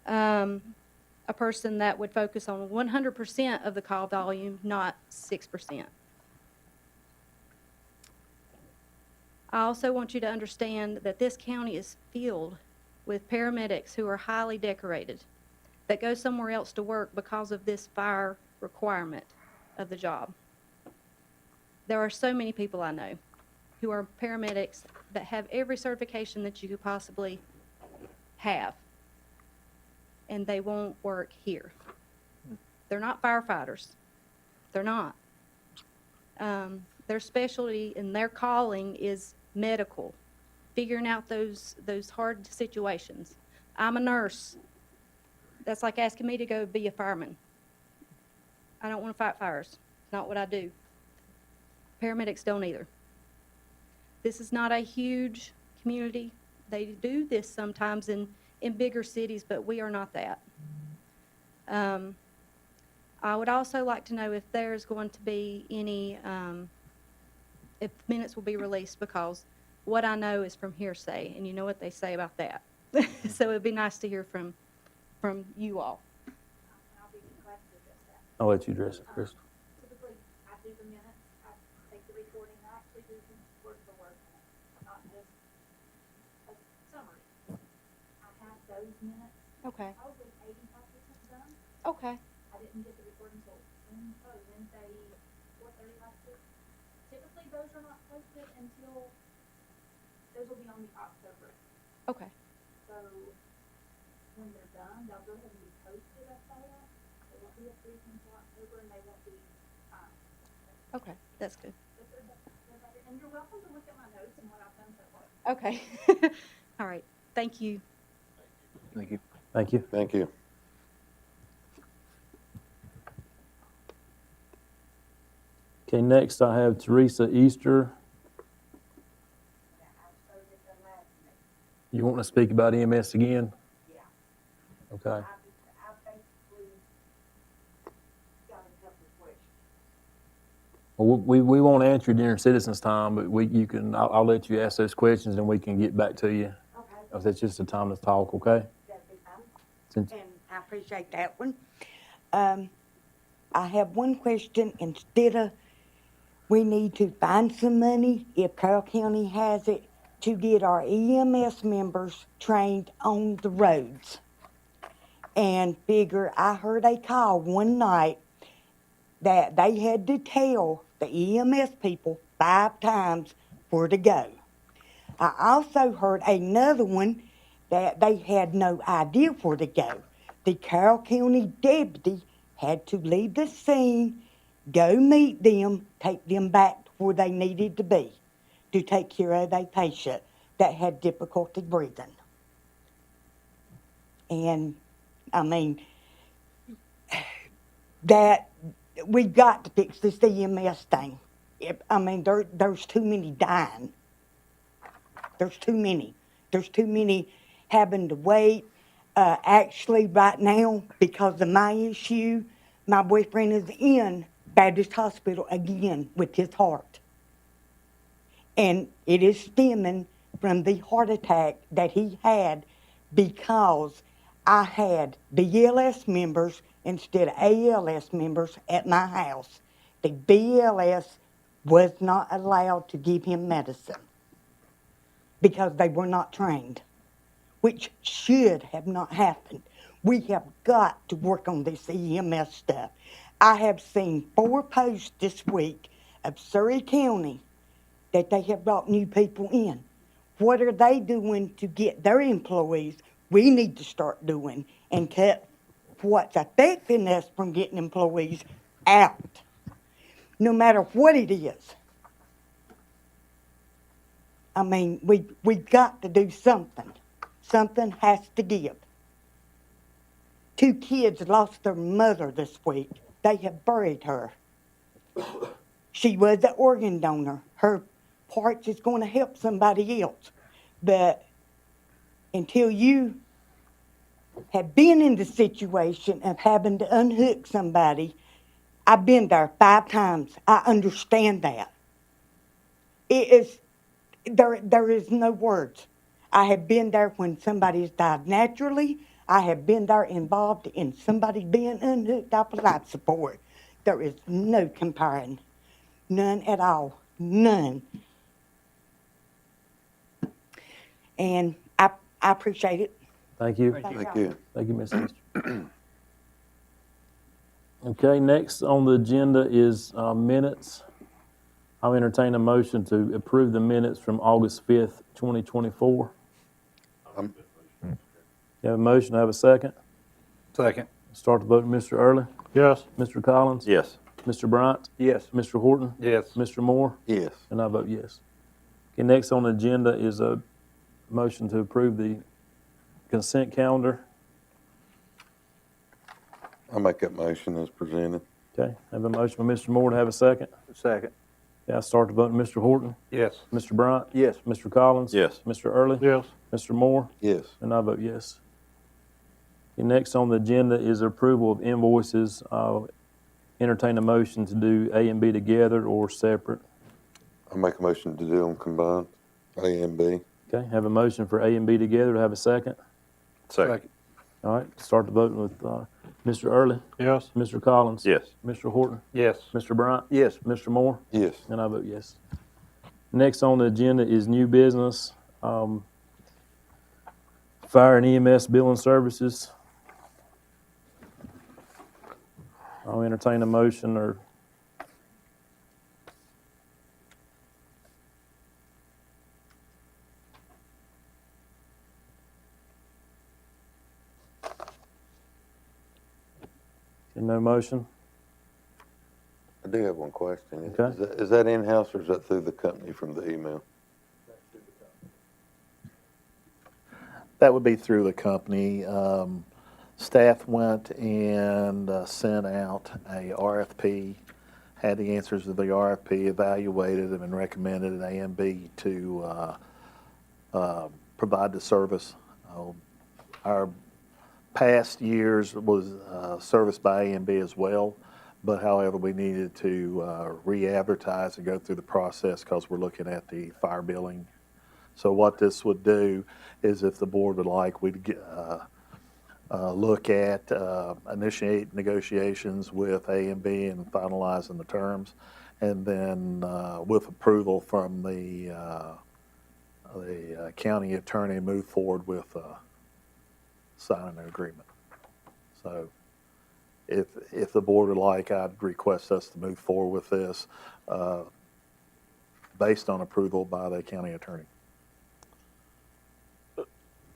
A person that would focus on 100% of the call volume, not 6%. I also want you to understand that this county is filled with paramedics who are highly decorated that go somewhere else to work because of this fire requirement of the job. There are so many people I know who are paramedics that have every certification that you could possibly have, and they won't work here. They're not firefighters. They're not. Their specialty and their calling is medical, figuring out those hard situations. I'm a nurse. That's like asking me to go be a fireman. I don't want to fight fires. It's not what I do. Paramedics don't either. This is not a huge community. They do this sometimes in bigger cities, but we are not that. I would also like to know if there's going to be any, if minutes will be released, because what I know is from hearsay, and you know what they say about that. So it'd be nice to hear from you all. I'll be glad to address that. I'll let you address it, Chris. Typically, I do the minutes, I take the recording, I actually do the word for word, not just a summary. I have those minutes, Okay, probably 85% done. okay, I didn't get the recording until Wednesday, 4:30 last week. Typically, those are not posted until, those will be on the October. okay, So when they're done, they'll go ahead and be posted as they are. They won't be approved until October, and they won't be, okay, that's good. but they're better. And you're welcome to look at my notes and what I've done so far. Okay. All right, thank you. Thank you. Thank you. Thank you. Okay, next I have Teresa Easter. You want to speak about EMS again? Yeah. Okay. I basically got a couple of questions. Well, we won't answer during citizens' time, but I'll let you ask those questions and we can get back to you. Okay. Because that's just the time to talk, okay? That'd be fine. Since- And I appreciate that one. I have one question. Instead of, we need to find some money, if Carroll County has it, to get our EMS members trained on the roads. And I heard a call one night that they had to tell the EMS people 5 times where to go. I also heard another one that they had no idea where to go. The Carroll County deputy had to leave the scene, go meet them, take them back to where they needed to be to take care of a patient that had difficulty breathing. And, I mean, that we've got to fix this EMS thing. There's too many dying. There's too many. There's too many having to wait. Actually, right now, because of my issue, my boyfriend is in Baptist Hospital again with his heart. And it is stemming from the heart attack that he had because I had BLS members instead of ALS members at my house. The BLS was not allowed to give him medicine because they were not trained, which should have not happened. We have got to work on this EMS stuff. I have seen 4 posts this week of Surrey County that they have brought new people in. What are they doing to get their employees? We need to start doing and cut what's affecting us from getting employees out, no matter what it is. I mean, we've got to do something. Something has to give. 2 kids lost their mother this week. They have buried her. She was an organ donor. Her parts is going to help somebody else. But until you have been in the situation of having to unhook somebody, I've been there 5 times. I understand that. There is no words. I have been there when somebody's died naturally. I have been there involved in somebody being unhooked off of life support. There is no comparing. None at all. None. And I appreciate it. Thank you. Thank you. Thank you, Ms. Easter. Okay, next on the agenda is minutes. I'll entertain a motion to approve the minutes from August 5th, 2024. You have a motion, I have a second. Second. Start the vote, Mr. Early, Yes. Mr. Collins, Yes. Mr. Bryant, Yes. Mr. Horton, Yes. Mr. Moore, Yes. and I vote yes. Okay, next on the agenda is a motion to approve the consent calendar. I'll make that motion as presented. Okay, I have a motion by Mr. Moore to have a second. Second. Yeah, I start the vote. Mr. Horton, Yes. Mr. Bryant, Yes. Mr. Collins. Yes. Mr. Early, Yes. Mr. Moore, Yes. and I vote yes. Okay, next on the agenda is approval of invoices. I'll entertain a motion to do A and B together or separate. I make a motion to do them combined, A and B. Okay, have a motion for A and B together. Do I have a second? Second. All right, start the vote with Mr. Early, Yes. Mr. Collins. Yes. Mr. Horton, Yes. Mr. Bryant, Yes. Mr. Moore, Yes. and I vote yes. Next on the agenda is new business, fire and EMS billing services. I'll entertain a motion or no motion? I do have one question. Okay. Is that in-house or is that through the company from the email? That would be through the company. Staff went and sent out a RFP, had the answers to the RFP, evaluated them, and recommended an A and B to provide the service. Our past years was serviced by A and B as well, but however, we needed to re-advertise and go through the process because we're looking at the fire billing. So what this would do is if the board would like, we'd get, look at, initiate negotiations with A and B and finalizing the terms. And then with approval from the county attorney, move forward with signing an agreement. So if the board would like, I'd request us to move forward with this based on approval by the county attorney.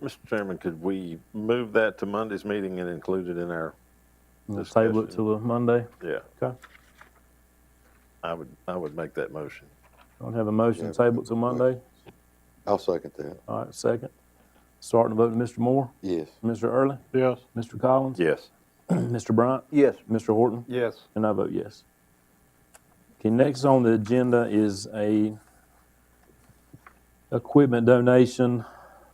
Mr. Chairman, could we move that to Monday's meeting and include it in our We'll discussion? table it till a Monday? Yeah, Okay. I would make that motion. I'll have a motion to table it till Monday. I'll second that. All right, second. Starting the vote, Mr. Moore, Yes. Mr. Early, Yes. Mr. Collins. Yes. Mr. Bryant, Yes. Mr. Horton, Yes. and I vote yes. Okay, next on the agenda is a equipment donation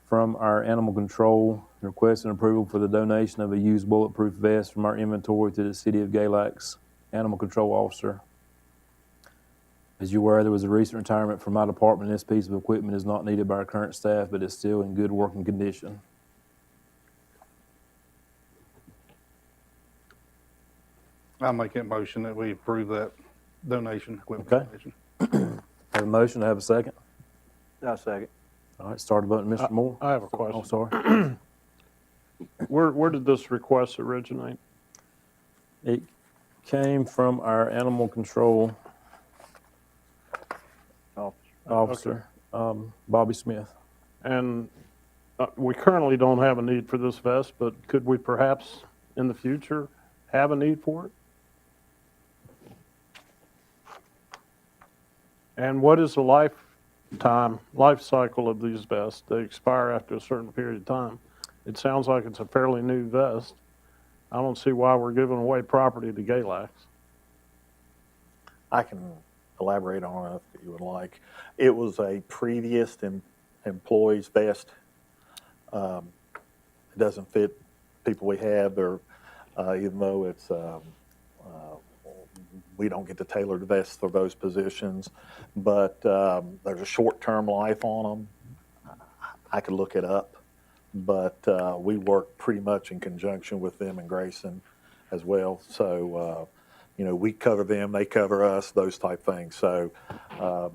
from our animal control, requesting approval for the donation of a used bulletproof vest from our inventory to the City of Galax Animal Control Officer. As you were, there was a recent retirement from my department. This piece of equipment is not needed by our current staff, but is still in good working condition. I'll make that motion that we approve that donation, equipment Okay. donation. Have a motion, to have a second? I'll second. All right, start the voting, Mr. Moore. I have a Oh, question. sorry. Where did this request originate? It came from our animal control officer, Bobby Smith. And we currently don't have a need for this vest, but could we perhaps in the future have a need for it? And what is the life cycle of these vests? They expire after a certain period of time. It sounds like it's a fairly new vest. I don't see why we're giving away property to Galax. I can elaborate on it if you would like. It was a previous employee's vest. It doesn't fit people we have, or even though it's we don't get to tailor the vests for those positions, but there's a short-term life on them. I could look it up, but we work pretty much in conjunction with them and Grayson as well. So, we cover them, they cover us, those type things. So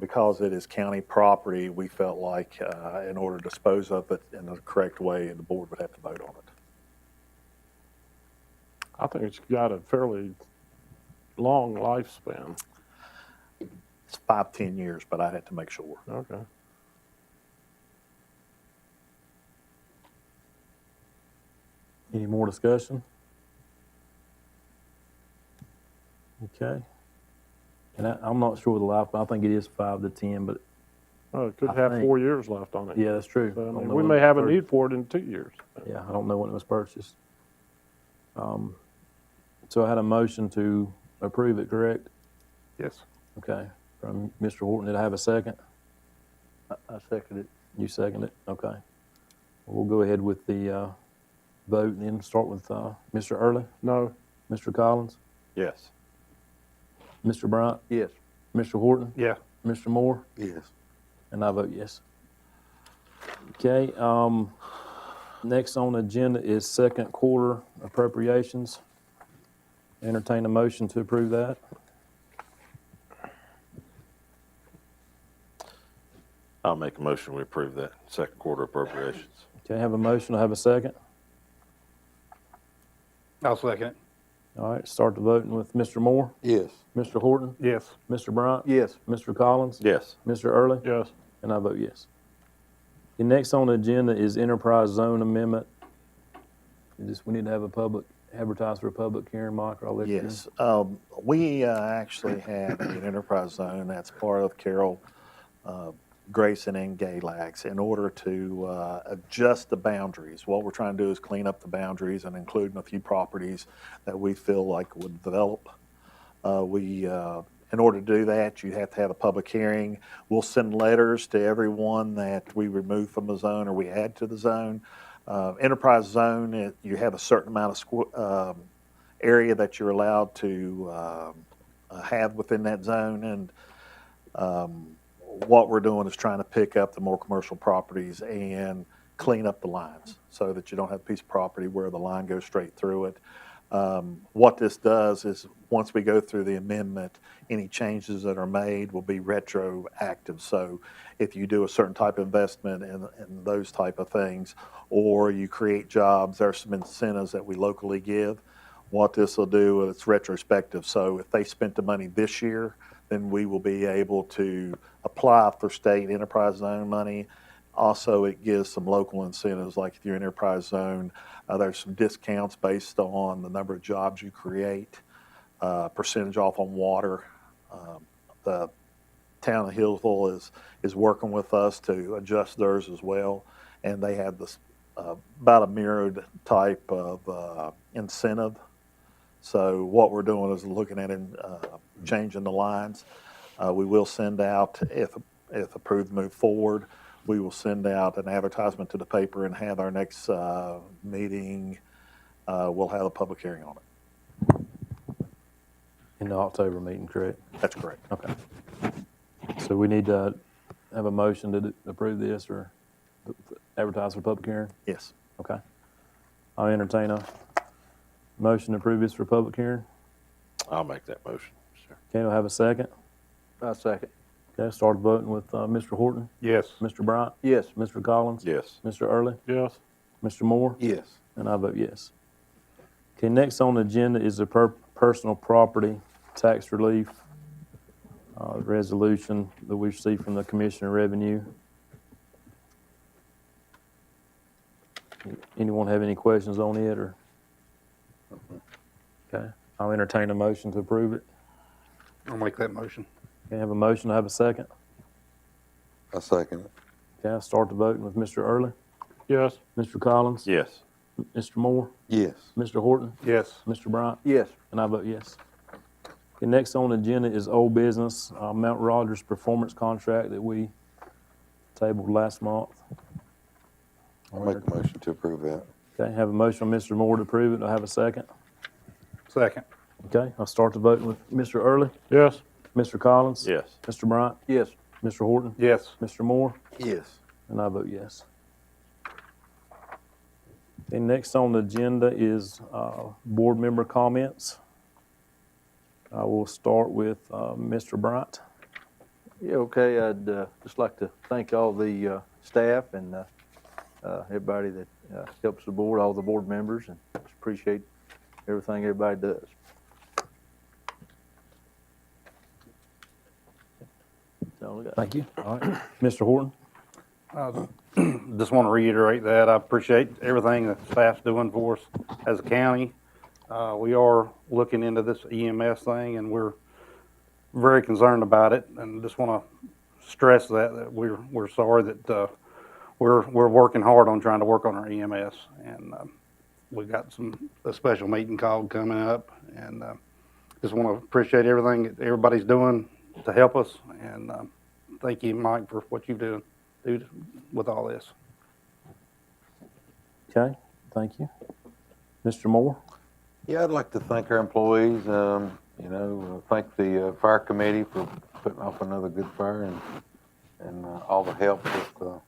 because it is county property, we felt like in order to dispose of it in the correct way, the board would have to vote on it. I think it's got a fairly long lifespan. It's 5-10 years, but I'd have to make sure. Okay. Any more discussion? Okay. And I'm not sure of the life, but I think it is 5 to 10, but Oh, it could I have think- 4 years left on it. yeah, that's true. So, I I mean, don't know we when may it have a was need for it in 2 years. Yeah, I don't know when it was purchased. So I had a motion to approve it, correct? Yes. Okay. from Mr. Horton. Did I have a second? I second it. You second it? Okay. We'll go ahead with the vote and then start with Mr. Early, No. Mr. Collins, Yes. Mr. Bryant, Yes. Mr. Horton, Yeah. Mr. Moore, Yes. and I vote yes. Okay, next on the agenda is second quarter appropriations. Entertain a motion to approve that. I'll make a motion, we approve that second quarter appropriations. Okay, have a motion, I have a second. I'll second it. All right, start the voting with Mr. Moore, Yes. Mr. Horton, Yes. Mr. Bryant, Yes. Mr. Collins, Yes. Mr. Early, Yes. and I vote yes. The next on the agenda is enterprise zone amendment. We need to have a public, advertise for a public hearing, Mike, or I'll let you. Yes, we actually have an enterprise zone that's part of Carroll, Grayson, and Galax in order to adjust the boundaries. What we're trying to do is clean up the boundaries and including a few properties that we feel like would develop. In order to do that, you have to have a public hearing. We'll send letters to everyone that we remove from the zone or we add to the zone. Enterprise zone, you have a certain amount of area that you're allowed to have within that zone. And what we're doing is trying to pick up the more commercial properties and clean up the lines so that you don't have a piece of property where the line goes straight through it. What this does is once we go through the amendment, any changes that are made will be retroactive. So if you do a certain type of investment in those type of things, or you create jobs, there are some incentives that we locally give. What this will do, it's retrospective. So if they spent the money this year, then we will be able to apply for state enterprise zone money. Also, it gives some local incentives, like if you're in enterprise zone, there's some discounts based on the number of jobs you create, percentage off on water. The town of Hillsville is working with us to adjust theirs as well, and they have this about a mirrored type of incentive. So what we're doing is looking at changing the lines. We will send out, if approved, move forward, we will send out an advertisement to the paper and have our next meeting, we'll have a public hearing on it. In the October meeting, correct? That's correct. Okay. So we need to have a motion to approve this or advertise for public hearing? Yes. Okay. I'll entertain a motion to approve this for public hearing. I'll make that motion, sir. Okay, I'll have a second. I second. Okay, start voting with Mr. Horton, Yes. Mr. Bryant, Yes. Mr. Collins, Yes. Mr. Early, Yes. Mr. Moore, Yes. and I vote yes. Okay, next on the agenda is the personal property tax relief resolution that we received from the Commissioner of Revenue. Anyone have any questions on it, or? Okay, I'll entertain a motion to approve it. I'll make that motion. Okay, have a motion, I have a second. I second it. Okay, I'll start the voting with Mr. Early, Yes. Mr. Collins, Yes. Mr. Moore, Yes. Mr. Horton, Yes. Mr. Bryant, Yes. and I vote yes. Okay, next on the agenda is old business, Mount Rogers performance contract that we tabled last month. I'll make a motion to approve that. Okay, have a motion on Mr. Moore to approve it. I have a second. Second. Okay, I'll start the voting with Mr. Early, Yes. Mr. Collins, Yes. Mr. Bryant, Yes. Mr. Horton, Yes. Mr. Moore, Yes. and I vote yes. Okay, next on the agenda is board member comments. I will start with Mr. Bryant. Yeah, okay, I'd just like to thank all the staff and everybody that helps the board, all the board members, and just appreciate everything everybody does. That's all I got. Thank you. All right, Mr. Horton. Just want to reiterate that I appreciate everything the staff's doing for us as a county. We are looking into this EMS thing, and we're very concerned about it. And just want to stress that we're sorry that we're working hard on trying to work on our EMS, and we've got a special meeting called coming up, and just want to appreciate everything that everybody's doing to help us. And thank you, Mike, for what you do with all this. Okay, thank you. Mr. Moore? Yeah, I'd like to thank our employees, thank the fire committee for putting off another good fire and all the help with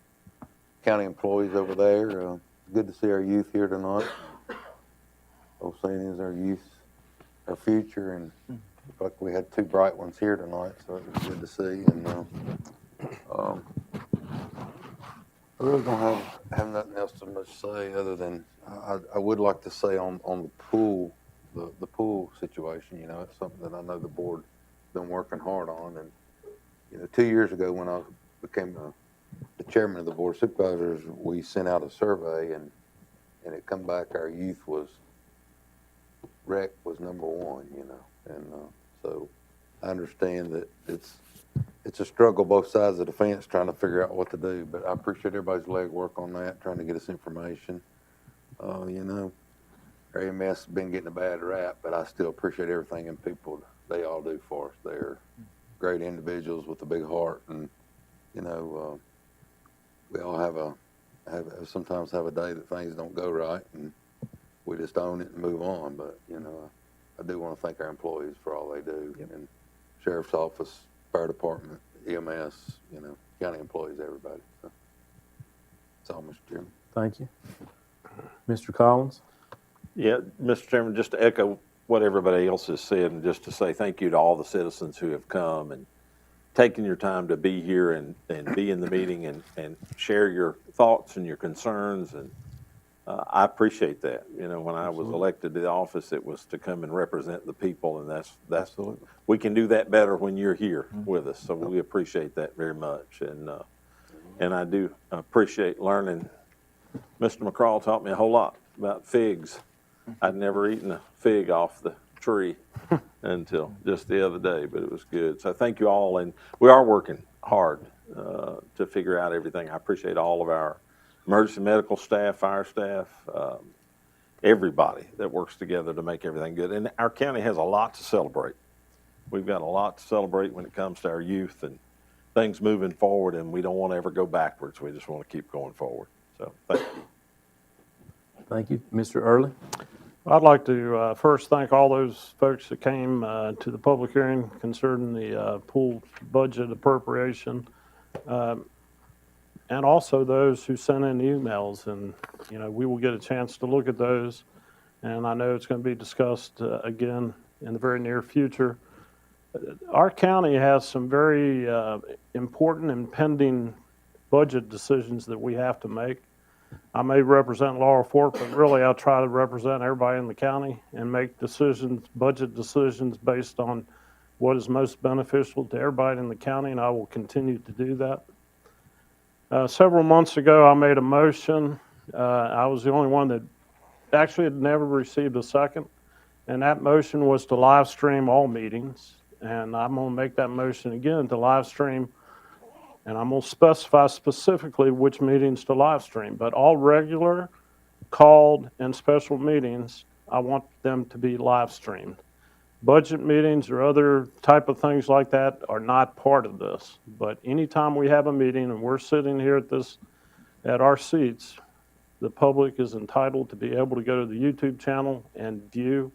county employees over there. Good to see our youth here tonight. Old saying is our youth, our future, and looked like we had two bright ones here tonight, so it was good to see. And I really don't have nothing else to much say other than I would like to say on the pool, the pool situation. It's something that I know the board's been working hard on. And 2 years ago when I became the chairman of the board of supervisors, we sent out a survey and it come back our youth rec was number one. And so I understand that it's a struggle both sides of the fence trying to figure out what to do, but I appreciate everybody's legwork on that, trying to get us information. Our EMS has been getting a bad rap, but I still appreciate everything and people they all do for us. They're great individuals with a big heart, and we all sometimes have a day that things don't go right, and we just own it and move on. But I do want to thank our employees for all they do, and sheriff's office, fire department, EMS, county employees, everybody. So, that's all, Mr. Chairman. Thank you. Mr. Collins? Yeah, Mr. Chairman, just to echo what everybody else has said, and just to say thank you to all the citizens who have come and taken your time to be here and be in the meeting and share your thoughts and your concerns. And I appreciate that. When I was elected to the office, it was to come and represent the people, and that's Absolutely. we can do that better when you're here with us. So we appreciate that very much. And I do appreciate learning. Mr. McCraw taught me a whole lot about figs. I'd never eaten a fig off the tree until just the other day, but it was good. So thank you all, and we are working hard to figure out everything. I appreciate all of our emergency medical staff, fire staff, everybody that works together to make everything good. And our county has a lot to celebrate. We've got a lot to celebrate when it comes to our youth and things moving forward, and we don't want to ever go backwards. We just want to keep going forward. So thank you. Thank you. Mr. Early? I'd like to first thank all those folks that came to the public hearing concerning the pool budget appropriation, and also those who sent in emails. And, we will get a chance to look at those, and I know it's going to be discussed again in the very near future. Our county has some very important and pending budget decisions that we have to make. I may represent Laurel Fork, but really I try to represent everybody in the county and make decisions, budget decisions based on what is most beneficial to everybody in the county, and I will continue to do that. Several months ago, I made a motion. I was the only one that actually had never received a second, and that motion was to live stream all meetings, and I'm going to make that motion again to live stream. And I'm going to specify specifically which meetings to live stream. But all regular, called, and special meetings, I want them to be live streamed. Budget meetings or other type of things like that are not part of this. But anytime we have a meeting and we're sitting here at our seats, the public is entitled to be able to go to the YouTube channel and view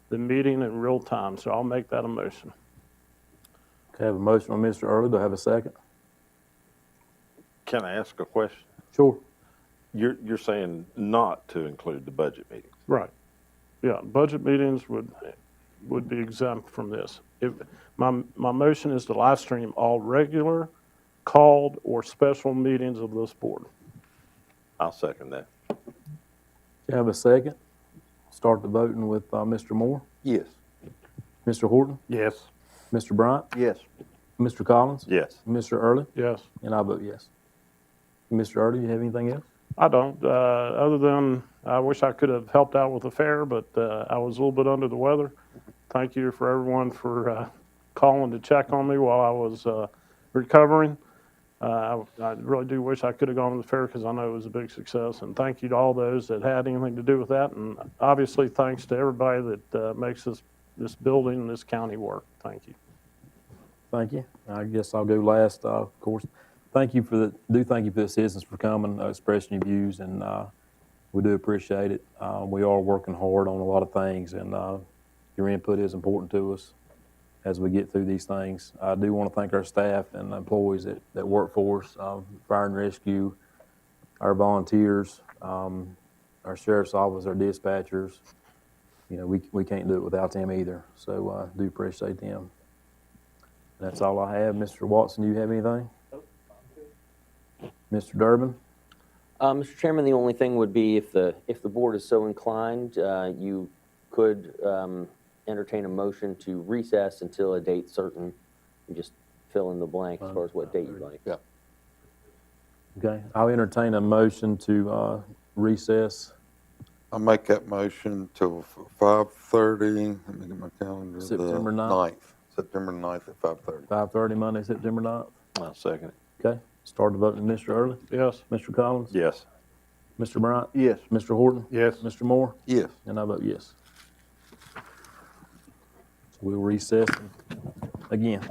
the meeting in real time. So I'll make that a motion. Okay, I have a motion on Mr. Early. Do I have a second? Can I ask a question? Sure. You're saying not to include the budget meetings? Right. Yeah, budget meetings would be exempt from this. My motion is to live stream all regular, called, or special meetings of this board. I'll second that. You have a second? Start the voting with Mr. Moore. Yes. Mr. Horton? Yes. Mr. Bryant? Yes. Mr. Collins? Yes. Mr. Early? Yes. And I vote yes. Mr. Early, you have anything else? I don't, other than I wish I could have helped out with the fair, but I was a little bit under the weather. Thank you for everyone for calling to check on me while I was recovering. I really do wish I could have gone to the fair because I know it was a big success. And thank you to all those that had anything to do with that. And obviously, thanks to everybody that makes this building and this county work. Thank you. Thank you. I guess I'll go last. Of course, thank you for the citizens for coming, expressing your views, and we do appreciate it. We are working hard on a lot of things, and your input is important to us as we get through these things. I do want to thank our staff and employees that work for us, fire and rescue, our volunteers, our sheriff's office, our dispatchers. You know, we can't do it without them either. So I do appreciate them. That's all I have. Mr. Watson, do you have anything? Mr. Durbin? Mr. Chairman, the only thing would be if the board is so inclined, you could entertain a motion to recess until a date certain. You just fill in the blank as far as what date you'd like. Yeah. Okay, I'll entertain a motion to recess. I'll make that motion till 5:30. Let me get my calendar. September The 9th. September 9th at 5:30. 5:30 Monday, September 9th. I'll second it. Okay, start the voting. Mr. Early? Yes. Mr. Collins? Yes. Mr. Bryant? Yes. Mr. Horton? Yes. Mr. Moore? Yes. And I vote yes. So we'll recess again.